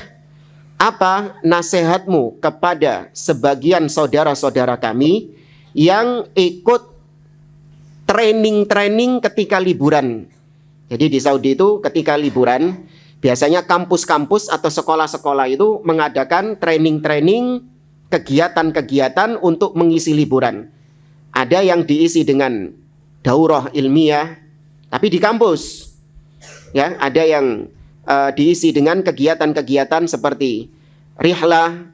apa nasihatmu kepada sebagian saudara-saudara kami yang ikut training ketika liburan Jadi di Saudi itu ketika liburan, biasanya kampus-kampus atau sekolah-sekolah itu mengadakan training-training, kegiatan-kegiatan untuk mengisi liburan. Ada yang diisi dengan daurah ilmiah, tapi di kampus. Ya, ada yang diisi dengan kegiatan-kegiatan seperti rihlah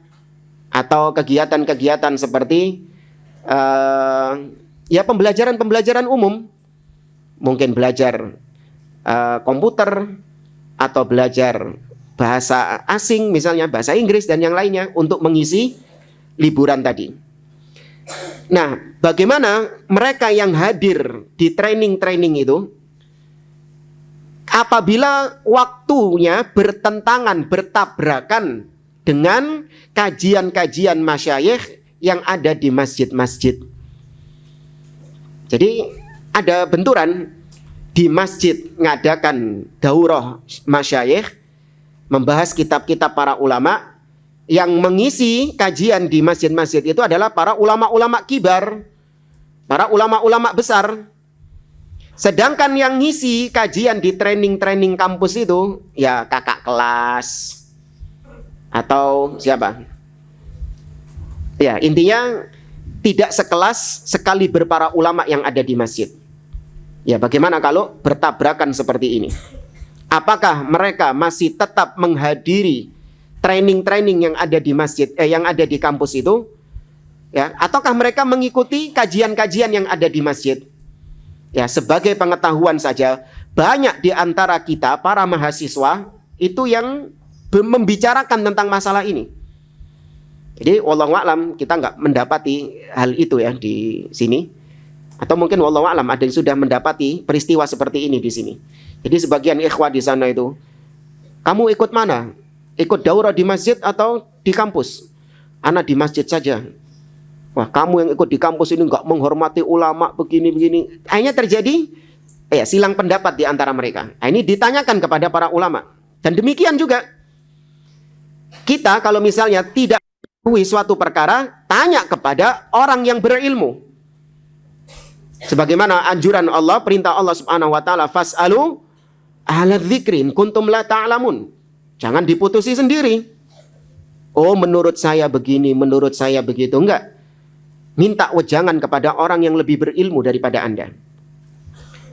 atau kegiatan-kegiatan seperti ya pembelajaran umum. Mungkin belajar komputer atau belajar bahasa asing, misalnya bahasa Inggris dan yang lainnya untuk mengisi liburan tadi. Nah, bagaimana mereka yang hadir di training-training itu apabila waktunya bertentangan, bertabrakan dengan kajian-kajian masyayikh yang ada di masjid-masjid. Jadi ada benturan di masjid ngadakan daurah masyayikh, membahas kitab-kitab para ulama. Yang mengisi kajian di masjid-masjid itu adalah para ulama-ulama kibar, para ulama-ulama besar. Sedangkan yang ngisi kajian di training-training kampus itu ya kakak kelas atau siapa? Ya, intinya tidak sekelas sekaliber para ulama yang ada di masjid. Ya, bagaimana kalau bertabrakan seperti ini? Apakah mereka masih tetap menghadiri training-training yang ada di masjid, yang ada di kampus itu, ya? Ataukah mereka mengikuti kajian-kajian yang ada di masjid? Ya, sebagai pengetahuan saja, banyak di antara kita para mahasiswa itu yang membicarakan tentang masalah ini. Jadi wallahu a'lam kita nggak mendapati hal itu ya di sini, atau mungkin wallahu a'lam ada yang sudah mendapati peristiwa seperti ini di sini. Jadi sebagian ikhwah di sana itu, kamu ikut mana? Ikut daurah di masjid atau di kampus? Anak di masjid saja. Wah, kamu yang ikut di kampus ini nggak menghormati ulama begini-begini. Akhirnya terjadi silang pendapat di antara mereka. Ini ditanyakan kepada para ulama. Dan demikian juga kita kalau misalnya tidak tahu suatu perkara, tanya kepada orang yang berilmu. Sebagaimana anjuran Allah, perintah Allah Subhanahu wa taala, fas'alu ahla dzikrin kuntum la ta'lamun. Jangan diputusi sendiri. Oh, menurut saya begini, menurut saya begitu. Enggak. Minta wejangan kepada orang yang lebih berilmu daripada Anda.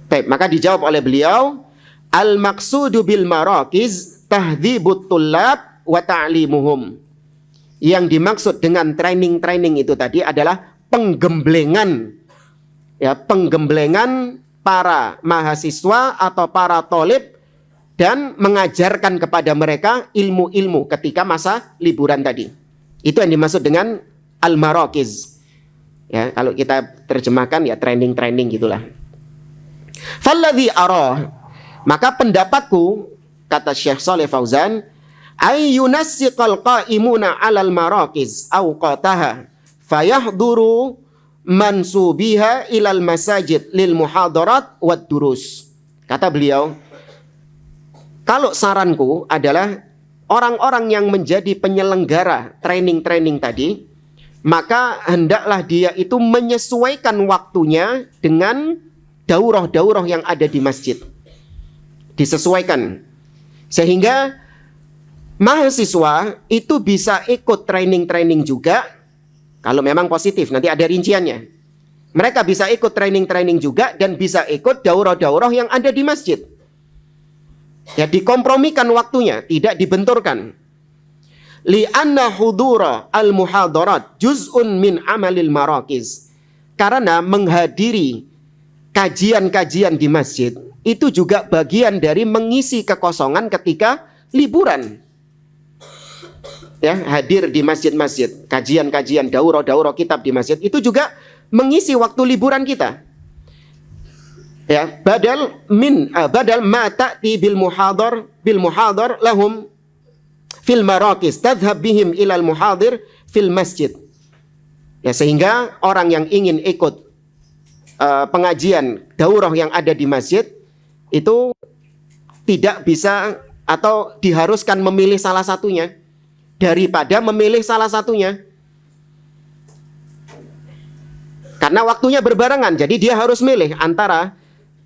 Baik, maka dijawab oleh beliau, al-maqsudu bil marakiz tahdhibut tullab wa ta'limuhum. Yang dimaksud dengan training-training itu tadi adalah penggemblengan, ya, penggemblengan para mahasiswa atau para thalib dan mengajarkan kepada mereka ilmu-ilmu ketika masa liburan tadi. Itu yang dimaksud dengan al-marakiz. Ya, kalau kita terjemahkan ya training-training gitulah. Falladhi ara, maka pendapatku, kata Syekh Shalih Fauzan, ayyunassiqal qa'imuna 'alal marakiz awqataha fayahduru mansubiha ilal masajid lil muhadarat wad durus. Kata beliau, kalau saranku adalah orang-orang yang menjadi penyelenggara training-training tadi, maka hendaklah dia itu menyesuaikan waktunya dengan daurah-daurah yang ada di masjid. Disesuaikan. Sehingga mahasiswa itu bisa ikut training-training juga, kalau memang positif, nanti ada rinciannya. Mereka bisa ikut training-training juga dan bisa ikut daurah-daurah yang ada di masjid. Ya, dikompromikan waktunya, tidak dibenturkan. Li'anna hudura al-muhadarat juz'un min amalil marakiz. Karena menghadiri kajian-kajian di masjid itu juga bagian dari mengisi kekosongan ketika liburan. Ya, hadir di masjid-masjid, kajian-kajian, daurah-daurah kitab di masjid itu juga mengisi waktu liburan kita. Ya, badal ma ta'ti bil muhadar lahum fil marakis tadhhab bihim ilal muhadir fil masjid. Ya, sehingga orang yang ingin ikut pengajian daurah yang ada di masjid itu tidak bisa atau diharuskan memilih salah satunya daripada memilih salah satunya. Karena waktunya berbarengan, jadi dia harus milih antara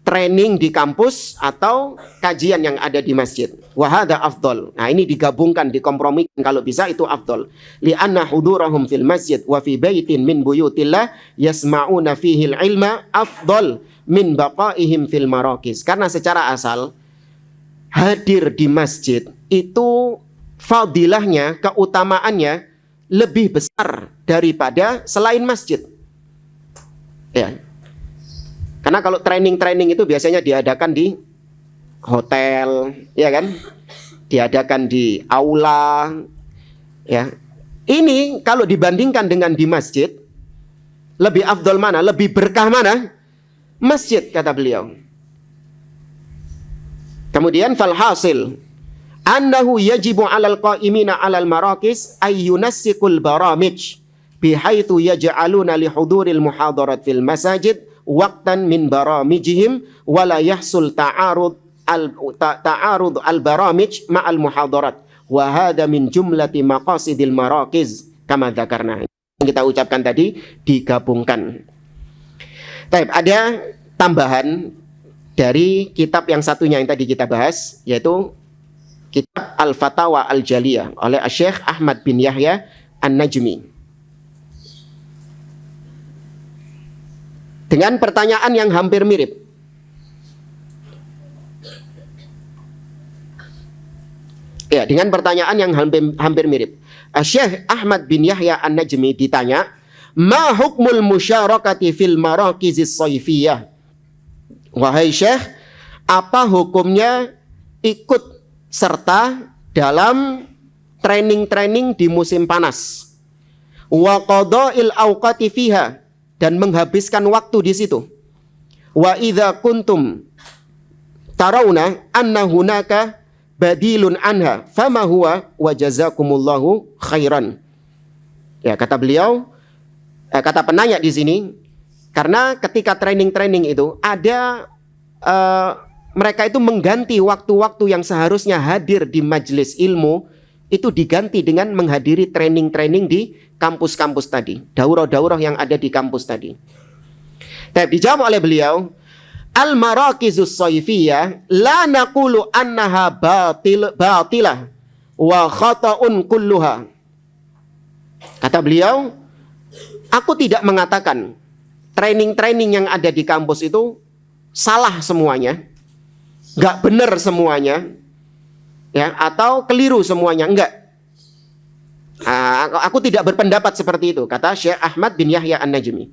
training di kampus atau kajian yang ada di masjid. Wa hadza afdal. Nah, ini digabungkan, dikompromikan, kalau bisa itu afdal. Li'anna hudurahum fil masjid wa fi baitin min buyutillah yasma'una fihi al-ilma afdal min baqaihim fil marakiz. Karena secara asal hadir di masjid itu fadilahnya, keutamaannya lebih besar daripada selain masjid. Ya. Karena kalau training-training itu biasanya diadakan di hotel, ya kan? Diadakan di aula, ya. Ini kalau dibandingkan dengan di masjid, lebih afdal mana? Lebih berkah mana? Masjid, kata beliau. Kemudian falhasil annahu yajibu 'alal qa'imina 'alal marakis ay yunassikul baramij bihaitsu yaj'aluna li huduril muhadarat fil masajid waqtan min baramijihim wala yahsul ta'arud al-baramij ma'al muhadarat wa hadha min jumlati maqasidil marakiz kama dzakarna. Yang kita ucapkan tadi digabungkan. Baik, ada tambahan dari kitab yang satunya yang tadi kita bahas, yaitu kitab Al-Fatawa Al-Jaliyah oleh Syekh Ahmad bin Yahya An-Najmi. Dengan pertanyaan yang hampir mirip. Ya, dengan pertanyaan yang hampir mirip. Syekh Ahmad bin Yahya An-Najmi ditanya, "Ma hukmul musyarakati fil marakizis sayfiyah?" Wahai Syekh, apa hukumnya ikut serta dalam training-training di musim panas? Wa qada'il awqati fiha, dan menghabiskan waktu di situ. Wa idza kuntum tarawna anna hunaka badilun anha fama huwa wa jazakumullahu khairan. Ya, kata beliau, kata penanya di sini, karena ketika training-training itu ada mereka itu mengganti waktu-waktu yang seharusnya hadir di majelis ilmu, itu diganti dengan menghadiri training-training di kampus-kampus tadi, daurah-daurah yang ada di kampus tadi. Tapi dijawab oleh beliau, al-marakizus sayfiyah la naqulu annaha batilah wa khata'un kulluha. Kata beliau, aku tidak mengatakan training-training yang ada di kampus itu salah semuanya, nggak benar semuanya, ya, atau keliru semuanya, enggak. Aku tidak berpendapat seperti itu, kata Syekh Ahmad bin Yahya An-Najmi.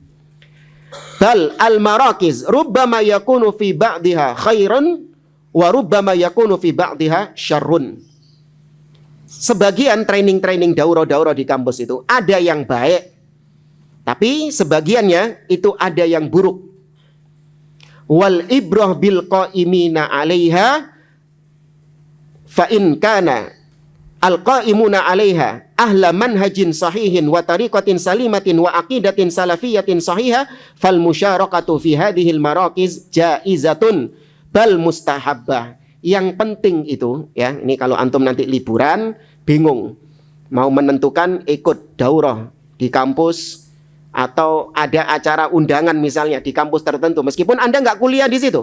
Bal al-marakiz rubbama yakunu fi ba'diha khairun wa rubbama yakunu fi ba'diha syarrun. Sebagian training-training daurah-daurah di kampus itu ada yang baik, tapi sebagiannya itu ada yang buruk. Wal ibrah bil qa'imina 'alaiha fa in kana al-qa'imuna 'alaiha ahla manhajin sahihin wa tariqatin salimatin wa aqidatin salafiyatin sahihah fal musyarakatu fi hadhil marakiz jaizatun bal mustahabbah. Yang penting itu, ya, ini kalau antum nanti liburan bingung mau menentukan ikut daurah di kampus atau ada acara undangan misalnya di kampus tertentu, meskipun Anda nggak kuliah di situ,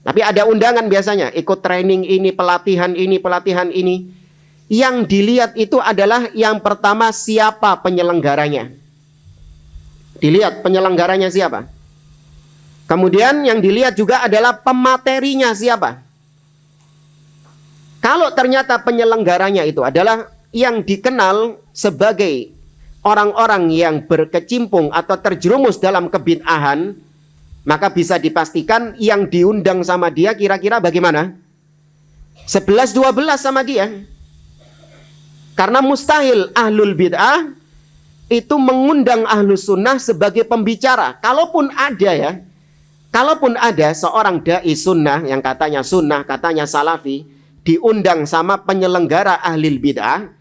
tapi ada undangan biasanya, ikut training ini, pelatihan ini, pelatihan ini. Yang dilihat itu adalah yang pertama siapa penyelenggaranya. Dilihat penyelenggaranya siapa. Kemudian yang dilihat juga adalah pematerinya siapa. Kalau ternyata penyelenggaranya itu adalah yang dikenal sebagai orang-orang yang berkecimpung atau terjerumus dalam kebid'ahan, maka bisa dipastikan yang diundang sama dia kira-kira bagaimana? 11-12 sama dia. Karena mustahil ahlul bid'ah itu mengundang ahlus sunnah sebagai pembicara. Kalaupun ada, ya, kalaupun ada seorang dai sunnah yang katanya sunnah, katanya salafi, diundang sama penyelenggara ahlul bid'ah,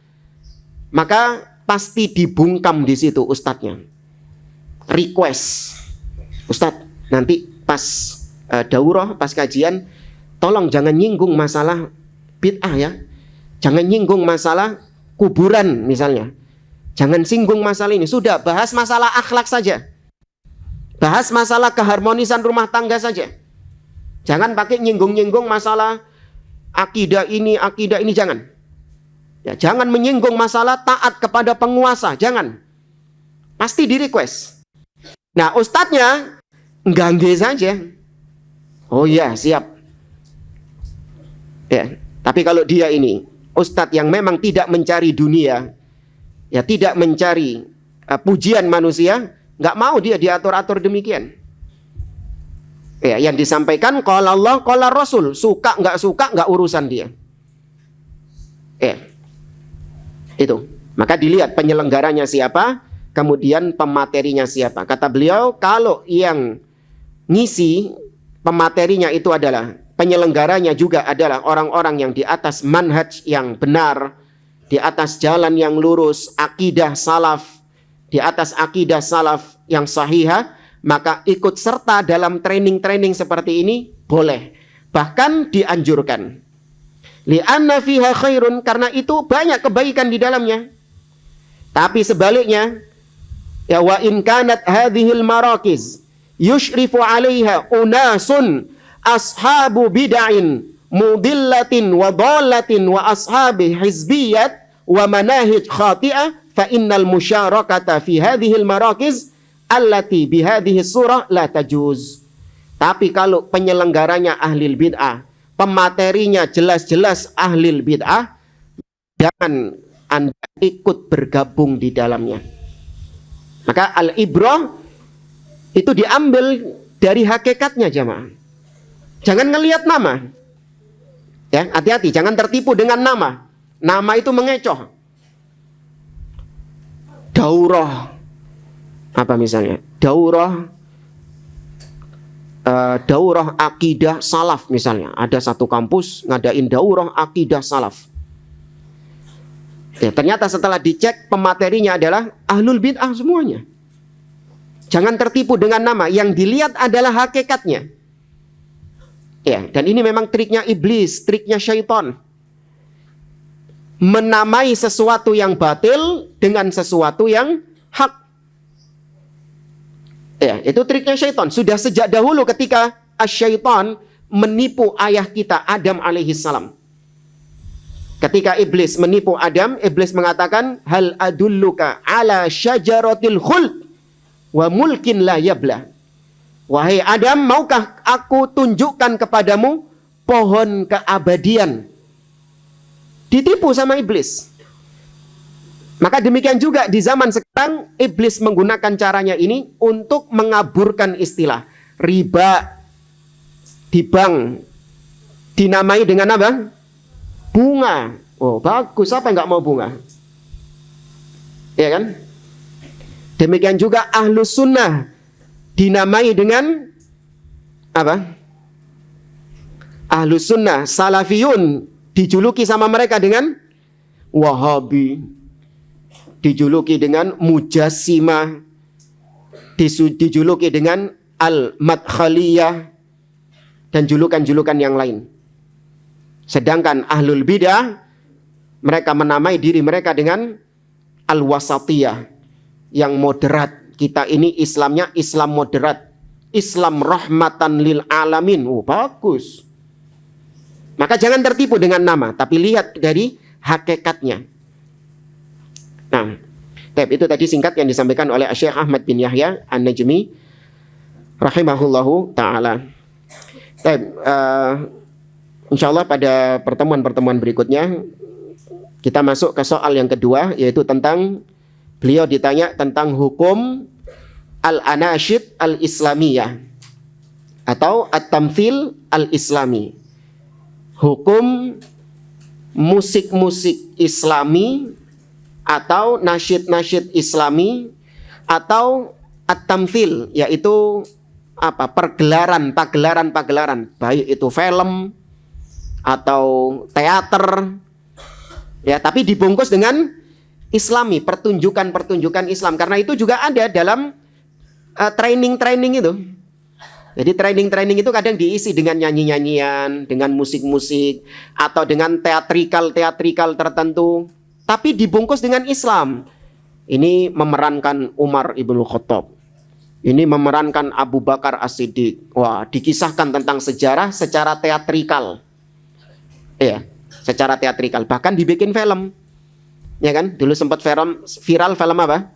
maka pasti dibungkam di situ ustadznya. Request, ustadz, nanti pas daurah, pas kajian, tolong jangan nyinggung masalah bid'ah, ya. Jangan nyinggung masalah kuburan misalnya. Jangan singgung masalah ini. Sudah, bahas masalah akhlak saja. Bahas masalah keharmonisan rumah tangga saja. Jangan pakai nyinggung-nyinggung masalah akidah ini, jangan. Ya, jangan menyinggung masalah taat kepada penguasa, jangan. Pasti di request. Nah, ustadznya nggangge saja. Oh iya, siap. Ya, tapi kalau dia ini ustadz yang memang tidak mencari dunia, ya tidak mencari pujian manusia, nggak mau dia diatur-atur demikian. Ya, yang disampaikan qala Allah, qala Rasul, suka nggak urusan dia. Ya, itu. Maka dilihat penyelenggaranya siapa, kemudian pematerinya siapa. Kata beliau, kalau yang ngisi pematerinya itu adalah, penyelenggaranya juga adalah orang-orang yang di atas manhaj yang benar, di atas jalan yang lurus, akidah salaf, di atas akidah salaf yang sahihah, maka ikut serta dalam training-training seperti ini boleh, bahkan dianjurkan. Li'anna fiha khairun, karena itu banyak kebaikan di dalamnya. Tapi sebaliknya, ya wa in kanat hadhil marakiz yushrifu 'alaiha unasun ashabu bid'ain mudillatin wa dhalatin wa ashabi hizbiyat wa manahij khati'ah fa innal musyarakata fi hadhil marakiz allati bi hadhihi surah la tajuz. Tapi kalau penyelenggaranya ahlil bid'ah, pematerinya jelas-jelas ahlil bid'ah, jangan Anda ikut bergabung di dalamnya. Maka al-ibrah itu diambil dari hakikatnya, jamaah. Jangan ngelihat nama. Ya, hati-hati, jangan tertipu dengan nama. Nama itu mengecoh. Daurah apa misalnya? Daurah akidah salaf misalnya. Ada satu kampus ngadain daurah akidah salaf. Ya, ternyata setelah dicek pematerinya adalah ahlul bid'ah semuanya. Jangan tertipu dengan nama, yang dilihat adalah hakikatnya. Ya, dan ini memang triknya iblis, triknya syaitan. Menamai sesuatu yang batil dengan sesuatu yang hak. Ya, itu triknya syaitan. Sudah sejak dahulu ketika syaitan menipu ayah kita Adam alaihissalam. Ketika iblis menipu Adam, iblis mengatakan, hal adulluka ala syajaratil khuld wa mulkin la yabla. Wahai Adam, maukah aku tunjukkan kepadamu pohon keabadian? Ditipu sama iblis. Maka demikian juga di zaman sekarang, iblis menggunakan caranya ini untuk mengaburkan istilah riba di bank. Dinamai dengan apa? Bunga. Oh, bagus, siapa yang nggak mau bunga? Ya kan? Demikian juga ahlus sunnah dinamai dengan apa? Ahlus sunnah, salafiyun dijuluki sama mereka dengan wahabi, dijuluki dengan mujassimah, dijuluki dengan al-madkhaliyah, dan julukan-julukan yang lain. Sedangkan ahlul bidah, mereka menamai diri mereka dengan al-wasatiyah, yang moderat. Kita ini Islamnya Islam moderat, Islam rahmatan lil alamin. Oh, bagus. Maka jangan tertipu dengan nama, tapi lihat dari hakikatnya. Nah, itu tadi singkat yang disampaikan oleh Syekh Ahmad bin Yahya An-Najmi rahimahullahu ta'ala. InsyaAllah pada pertemuan-pertemuan berikutnya kita masuk ke soal yang kedua, yaitu tentang, beliau ditanya tentang hukum al-anashid al-islamiyah atau at-tamthil al-islami. Hukum musik-musik islami atau nasyid-nasyid islami atau at-tamthil, yaitu apa? Pagelaran, baik itu film atau teater, ya, tapi dibungkus dengan islami, pertunjukan Islam. Karena itu juga ada dalam training itu. Jadi training itu kadang diisi dengan nyanyi-nyanyian, dengan musik-musik, atau dengan teatrikal tertentu, tapi dibungkus dengan Islam. Ini memerankan Umar ibnu Khattab, Ini memerankan Abu Bakar As-Siddiq. Wah, dikisahkan tentang sejarah secara teatrikal. Iya, secara teatrikal. Bahkan dibikin film. Ya kan? Dulu sempat viral film apa?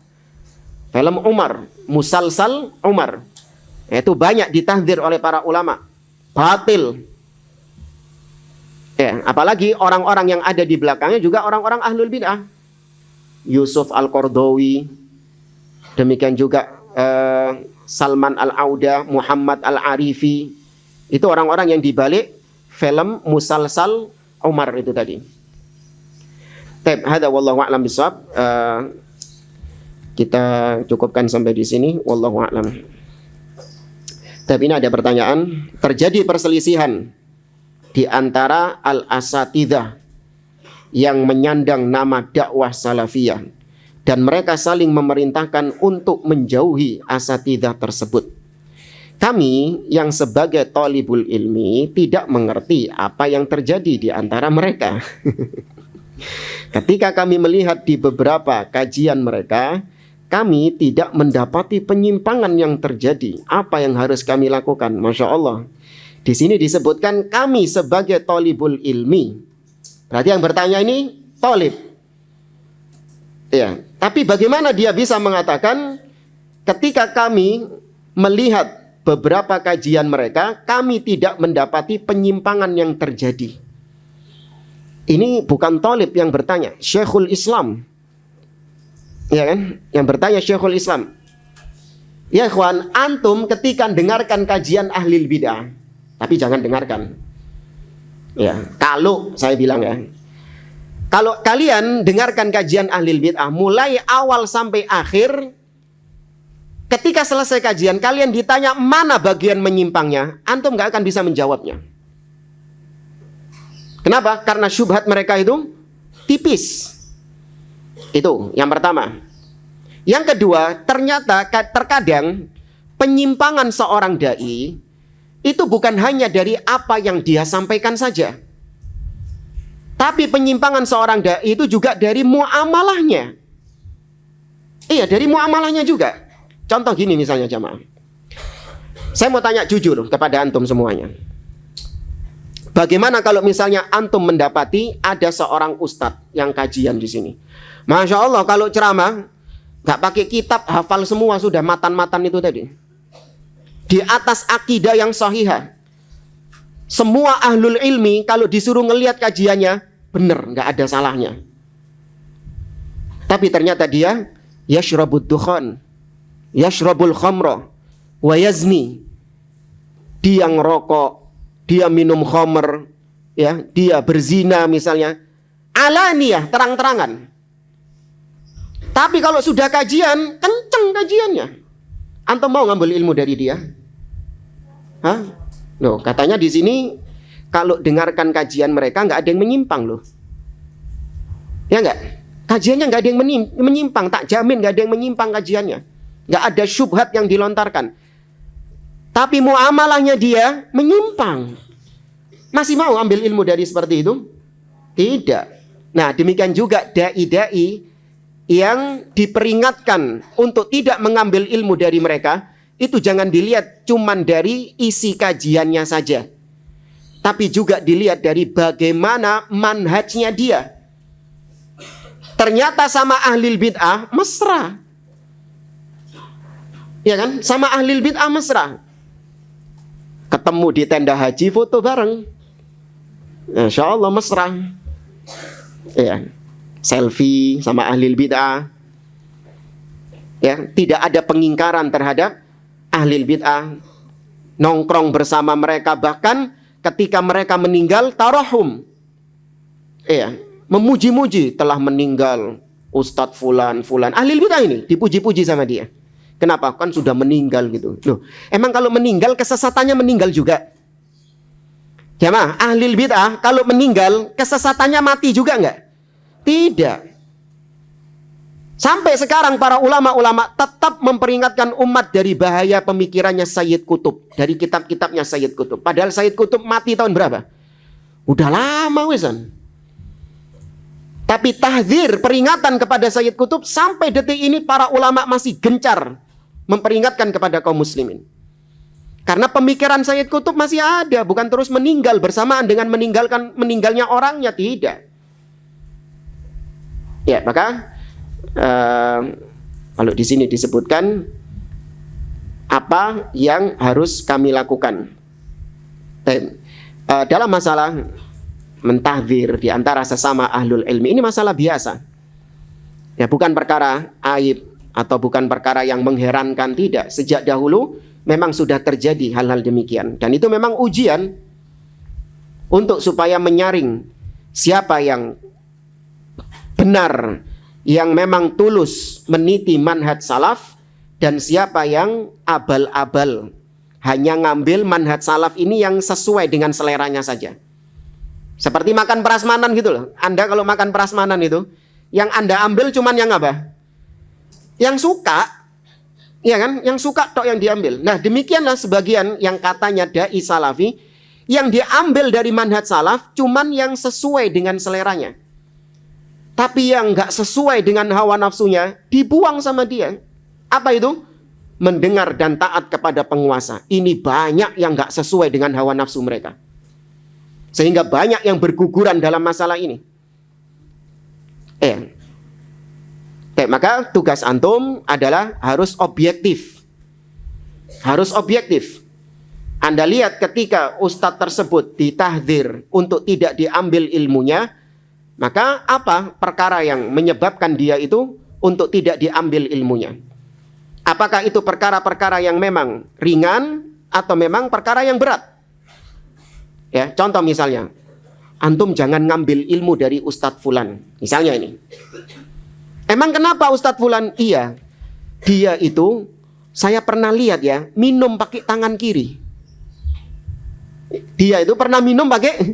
Film Umar, Musalsal Umar. Itu banyak ditahdzir oleh para ulama. Batil. Ya, apalagi orang-orang yang ada di belakangnya juga orang-orang ahlul bid'ah. Yusuf Al-Qardawi, demikian juga Salman Al-Auda, Muhammad Al-Arifi. Itu orang-orang yang dibalik film Musalsal Umar itu tadi. Taib, hada wallahu a'lam bishawab. Kita cukupkan sampai di sini, wallahu a'lam. Tapi ini ada pertanyaan, terjadi perselisihan di antara al-asatidzah yang menyandang nama dakwah salafiyah, dan mereka saling memerintahkan untuk menjauhi asatidzah tersebut. Kami yang sebagai thalibul ilmi tidak mengerti apa yang terjadi di antara mereka. Ketika kami melihat di beberapa kajian mereka, kami tidak mendapati penyimpangan yang terjadi. Apa yang harus kami lakukan? Masya Allah. Di sini disebutkan kami sebagai thalibul ilmi. Berarti yang bertanya ini thalib. Ya, tapi bagaimana dia bisa mengatakan ketika kami melihat beberapa kajian mereka, kami tidak mendapati penyimpangan yang terjadi? Ini bukan thalib yang bertanya, Syekhul Islam. Ya kan? Yang bertanya Syekhul Islam. Ya ikhwan, antum ketika dengarkan kajian ahlil bidah, tapi jangan dengarkan. Ya, kalau saya bilang ya, kalau kalian dengarkan kajian ahlil bid'ah mulai awal sampai akhir, ketika selesai kajian kalian ditanya mana bagian menyimpangnya, antum gak akan bisa menjawabnya. Kenapa? Karena syubhat mereka itu tipis. Itu yang pertama. Yang kedua, ternyata terkadang penyimpangan seorang dai itu bukan hanya dari apa yang dia sampaikan saja, tapi penyimpangan seorang dai itu juga dari muamalahnya. Iya, dari muamalahnya juga. Contoh gini misalnya jamaah. Saya mau tanya jujur kepada antum semuanya. Bagaimana kalau misalnya antum mendapati ada seorang ustadz yang kajian di sini? Masya Allah, kalau ceramah nggak pakai kitab, hafal semua sudah matan-matan itu tadi. Di atas akidah yang sahihah. Semua ahlul ilmi kalau disuruh ngelihat kajiannya benar, nggak ada salahnya. Tapi ternyata dia yashrabud dukhan, yashrabul khamra, wa yazni. Dia ngerokok, dia minum khamr, ya, dia berzina misalnya, alaniyah, terang-terangan. Tapi kalau sudah kajian, kenceng kajiannya. Antum mau ngambil ilmu dari dia? Hah? Loh, katanya di sini kalau dengarkan kajian mereka nggak ada yang menyimpang loh. Ya nggak? Kajiannya nggak ada yang menyimpang, tak jamin nggak ada yang menyimpang kajiannya. Nggak ada syubhat yang dilontarkan. Tapi muamalahnya dia menyimpang. Masih mau ambil ilmu dari seperti itu? Tidak. Nah, demikian juga dai-dai yang diperingatkan untuk tidak mengambil ilmu dari mereka, itu jangan dilihat cuman dari isi kajiannya saja, tapi juga dilihat dari bagaimana manhajnya dia. Ternyata sama ahlil bid'ah mesra. Ya kan? Sama ahlil bid'ah mesra. Ketemu di tenda haji, foto bareng. Insya Allah mesra. Ya. Selfie sama ahlil bid'ah. Ya, tidak ada pengingkaran terhadap ahlil bid'ah. Nongkrong bersama mereka, bahkan ketika mereka meninggal tarahum. Ya, memuji-muji telah meninggal Ustadz fulan. Ahlil bid'ah ini dipuji-puji sama dia. Kenapa? Kan sudah meninggal gitu. Loh, emang kalau meninggal kesesatannya meninggal juga? Jamaah, ahlil bid'ah kalau meninggal kesesatannya mati juga enggak? Tidak. Sampai sekarang para ulama-ulama tetap memperingatkan umat dari bahaya pemikirannya Sayyid Qutb, dari kitab-kitabnya Sayyid Qutb. Padahal Sayyid Qutb mati tahun berapa? Udah lama wesan. Tapi tahdzir, peringatan kepada Sayyid Qutb sampai detik ini para ulama masih gencar memperingatkan kepada kaum muslimin. Karena pemikiran Sayyid Qutb masih ada, bukan terus meninggal bersamaan dengan meninggalnya orangnya, tidak. Ya, maka kalau di sini disebutkan apa yang harus kami lakukan dalam masalah mentahdzir di antara sesama ahlul ilmi, ini masalah biasa. Ya, bukan perkara aib atau bukan perkara yang mengherankan, tidak. Sejak dahulu memang sudah terjadi hal-hal demikian, dan itu memang ujian untuk supaya menyaring siapa yang benar, yang memang tulus meniti manhaj salaf, dan siapa yang abal-abal hanya ngambil manhaj salaf ini yang sesuai dengan seleranya saja. Seperti makan prasmanan gitu loh. Anda kalau makan prasmanan itu, yang Anda ambil cuman yang apa? Yang suka. Iya kan? Yang suka tok yang diambil. Nah, demikianlah sebagian yang katanya dai salafi, yang diambil dari manhaj salaf cuman yang sesuai dengan seleranya. Tapi yang nggak sesuai dengan hawa nafsunya dibuang sama dia. Apa itu? Mendengar dan taat kepada penguasa. Ini banyak yang nggak sesuai dengan hawa nafsu mereka. Sehingga banyak yang berguguran dalam masalah ini. Maka tugas antum adalah harus objektif. Harus objektif. Anda lihat ketika ustadz tersebut ditahdzir untuk tidak diambil ilmunya, maka apa perkara yang menyebabkan dia itu untuk tidak diambil ilmunya? Apakah itu perkara-perkara yang memang ringan atau memang perkara yang berat? Ya, contoh misalnya, antum jangan ngambil ilmu dari ustadz fulan. Misalnya ini. Emang kenapa Ustadz Fulan? Iya, dia itu saya pernah lihat ya, minum pakai tangan kiri. Dia itu pernah minum pakai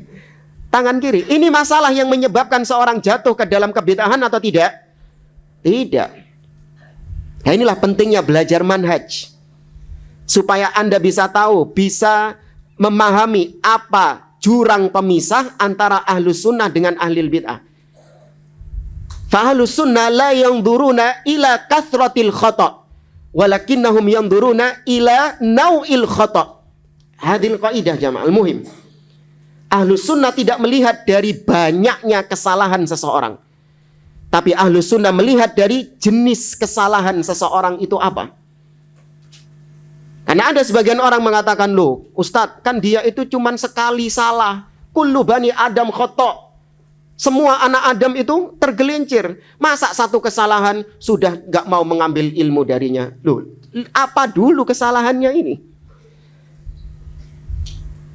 tangan kiri. Ini masalah yang menyebabkan seorang jatuh ke dalam kebid'ahan atau tidak? Tidak. Nah, inilah pentingnya belajar manhaj. Supaya Anda bisa tahu, bisa memahami apa jurang pemisah antara ahlus sunnah dengan ahlil bid'ah. Fa'ahlus sunnah la yanzuruna ila kathratil khata' walakinnahum yanzuruna ila nau'il khata'. Hadil qaidah jama'al muhim. Ahlus sunnah tidak melihat dari banyaknya kesalahan seseorang, tapi ahlus sunnah melihat dari jenis kesalahan seseorang itu apa. Karena ada sebagian orang mengatakan, loh Ustadz, kan dia itu cuma sekali salah. Kullu bani Adam khata'. Semua anak Adam itu tergelincir. Masa satu kesalahan sudah gak mau mengambil ilmu darinya? Loh, apa dulu kesalahannya ini?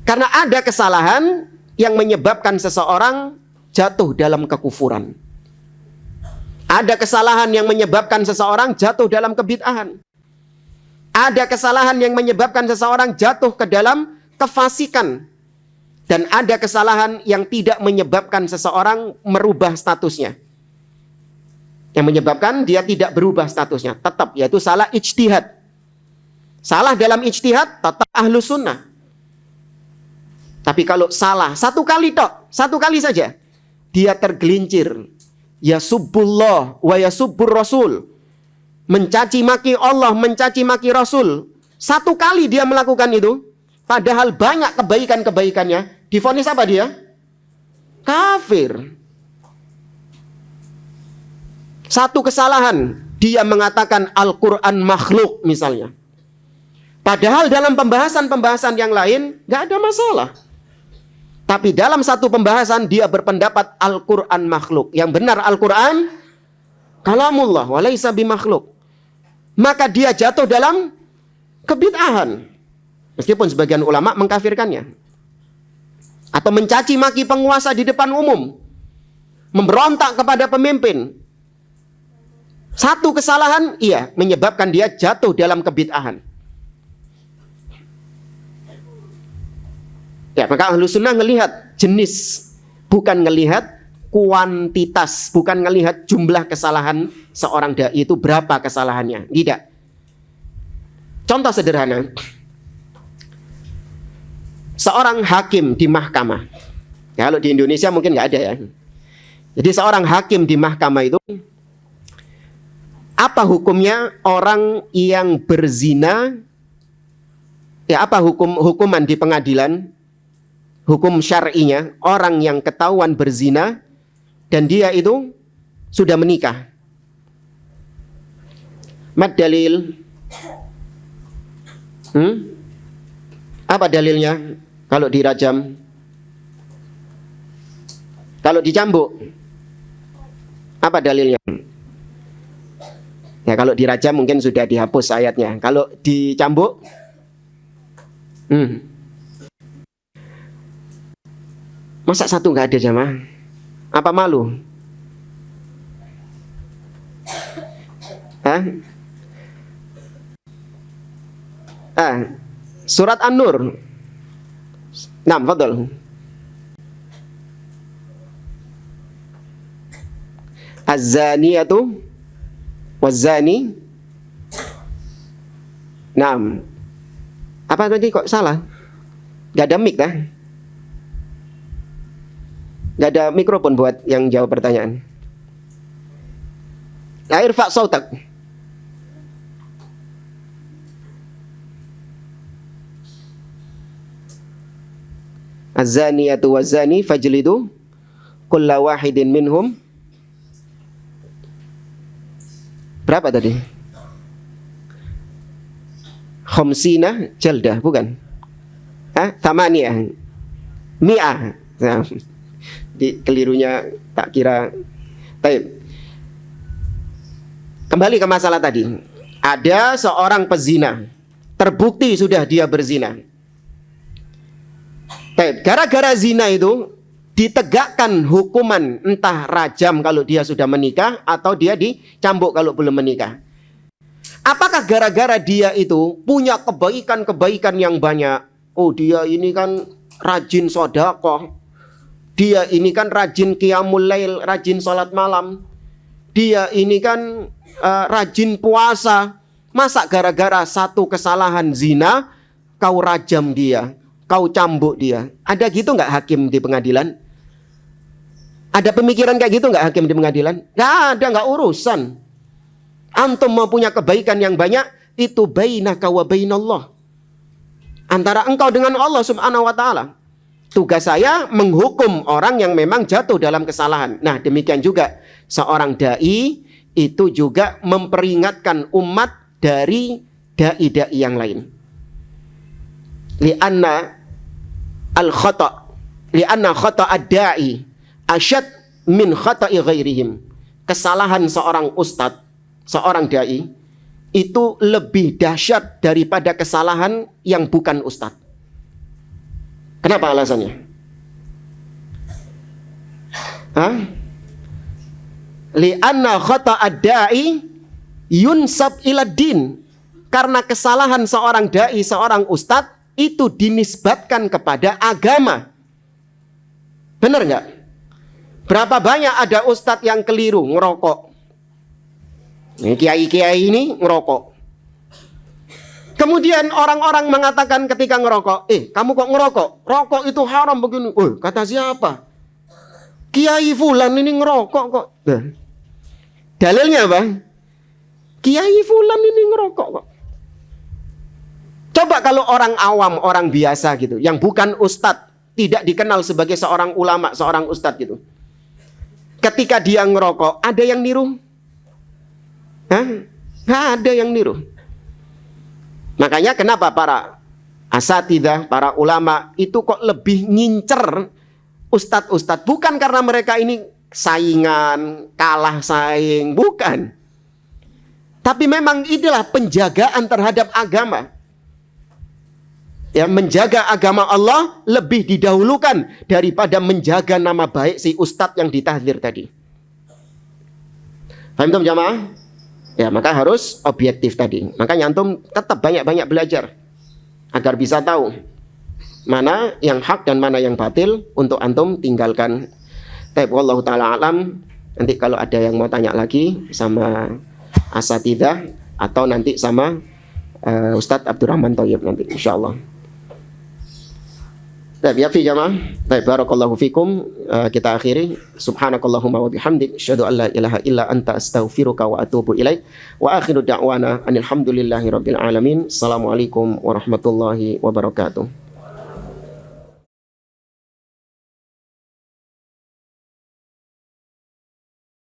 Karena ada kesalahan yang menyebabkan seseorang jatuh dalam kekufuran. Ada kesalahan yang menyebabkan seseorang jatuh dalam kebid'ahan. Ada kesalahan yang menyebabkan seseorang jatuh ke dalam kefasikan. Dan ada kesalahan yang tidak menyebabkan seseorang merubah statusnya. Yang menyebabkan dia tidak berubah statusnya. Tetap, yaitu salah ijtihad. Salah dalam ijtihad, tetap ahlus sunnah. Tapi kalau salah, satu kali saja, dia tergelincir. Ya subbullah wa ya subbur rasul. Mencaci maki Allah, mencaci maki Rasul. Satu kali dia melakukan itu, padahal banyak kebaikan-kebaikannya, divonis apa dia? Kafir. Satu kesalahan, dia mengatakan Al-Quran makhluk misalnya. Padahal dalam pembahasan-pembahasan yang lain gak ada masalah. Tapi dalam satu pembahasan dia berpendapat Al-Quran makhluk. Yang benar Al-Quran kalamullah walaysa bimakhluk. Maka dia jatuh dalam kebid'ahan. Meskipun sebagian ulama mengkafirkannya. Atau mencaci maki penguasa di depan umum. Memberontak kepada pemimpin. Satu kesalahan, iya, menyebabkan dia jatuh dalam kebid'ahan. Ya, maka Ahlus Sunnah ngelihat jenis, bukan ngelihat kuantitas, bukan ngelihat jumlah kesalahan seorang dai itu berapa kesalahannya. Tidak. Contoh sederhana. Seorang hakim di mahkamah. Ya, kalau di Indonesia mungkin nggak ada ya. Jadi seorang hakim di mahkamah itu Apa hukumnya orang yang berzina? Ya, apa hukuman di pengadilan? Hukum syar'inya orang yang ketahuan berzina dan dia itu sudah menikah. Mad dalil. Apa dalilnya kalau dirajam? Kalau dicambuk? Apa dalilnya? Ya, kalau dirajam mungkin sudah dihapus ayatnya. Kalau dicambuk? Masa satu nggak ada jamaah? Apa malu? Hah? Surat An-Nur. Nah, fadhal. Az-zaniyatu waz-zani. Naam. Apa tadi kok salah? Gak ada mic dah. Gak ada mikrofon buat yang jawab pertanyaan. La irfa' sautak. Az-zaniyatu waz-zani fajlidu kulla wahidin minhum. Berapa tadi? Khamsina jaldah, bukan? Thamaniyah. Mi'ah. Nah, kelirunya tak kira. Baik. Kembali ke masalah tadi. Ada seorang pezina, terbukti sudah dia berzina. Baik, gara-gara zina itu ditegakkan hukuman entah rajam kalau dia sudah menikah atau dia dicambuk kalau belum menikah. Apakah gara-gara dia itu punya kebaikan-kebaikan yang banyak? Oh, dia ini kan rajin sedekah. Dia ini kan rajin qiyamul lail, rajin sholat malam. Dia ini kan rajin puasa. Masa gara-gara satu kesalahan zina kau rajam dia, kau cambuk dia? Ada gitu nggak hakim di pengadilan? Ada pemikiran kayak gitu nggak hakim di pengadilan? Nggak ada, nggak urusan. Antum mau punya kebaikan yang banyak, itu bainaka wa bainallah. Antara engkau dengan Allah subhanahu wa ta'ala. Tugas saya menghukum orang yang memang jatuh dalam kesalahan. Nah, demikian juga seorang da'i itu juga memperingatkan umat dari da'i-da'i yang lain. Li'anna khata' ad-da'i asyad min khata'i ghairihim. Kesalahan seorang ustadz, seorang da'i itu lebih dahsyat daripada kesalahan yang bukan ustadz. Kenapa alasannya? Li'anna khata'ad da'i yunsab ila din. Karena kesalahan seorang da'i, seorang ustadz itu dinisbatkan kepada agama. Benar nggak? Berapa banyak ada ustadz yang keliru ngerokok? Ini kiai-kiai ini ngerokok. Kemudian orang-orang mengatakan ketika ngerokok, kamu kok ngerokok? Rokok itu haram begini. Kata siapa? Kiai fulan ini ngerokok kok. Dalilnya apa? Kiai fulan ini ngerokok kok. Coba kalau orang awam, orang biasa gitu, yang bukan ustadz, tidak dikenal sebagai seorang ulama, seorang ustadz gitu. Ketika dia ngerokok, ada yang niru? Nggak ada yang niru. Makanya kenapa para asatidzah, para ulama itu kok lebih ngincer ustadz-ustadz? Bukan karena mereka ini saingan, kalah saing, bukan. Tapi memang inilah penjagaan terhadap agama. Ya, menjaga agama Allah lebih didahulukan daripada menjaga nama baik si ustadz yang ditahdzir tadi. Paham tuh jamaah? Ya, maka harus objektif tadi. Makanya antum tetap banyak-banyak belajar agar bisa tahu mana yang hak dan mana yang batil untuk antum tinggalkan. Tapi wallahu taala alam. Nanti kalau ada yang mau tanya lagi sama asatidzah atau nanti sama Ustadz Abdurrahman Thayyib nanti insyaallah. Baik, ya fi jamaah. Baik, barakallahu fikum. Kita akhiri. Subhanakallahumma wa bihamdik asyhadu an la ilaha illa anta astaghfiruka wa atubu ilaik. Wa akhiru da'wana anil hamdulillahi rabbil alamin. Assalamualaikum warahmatullahi wabarakatuh.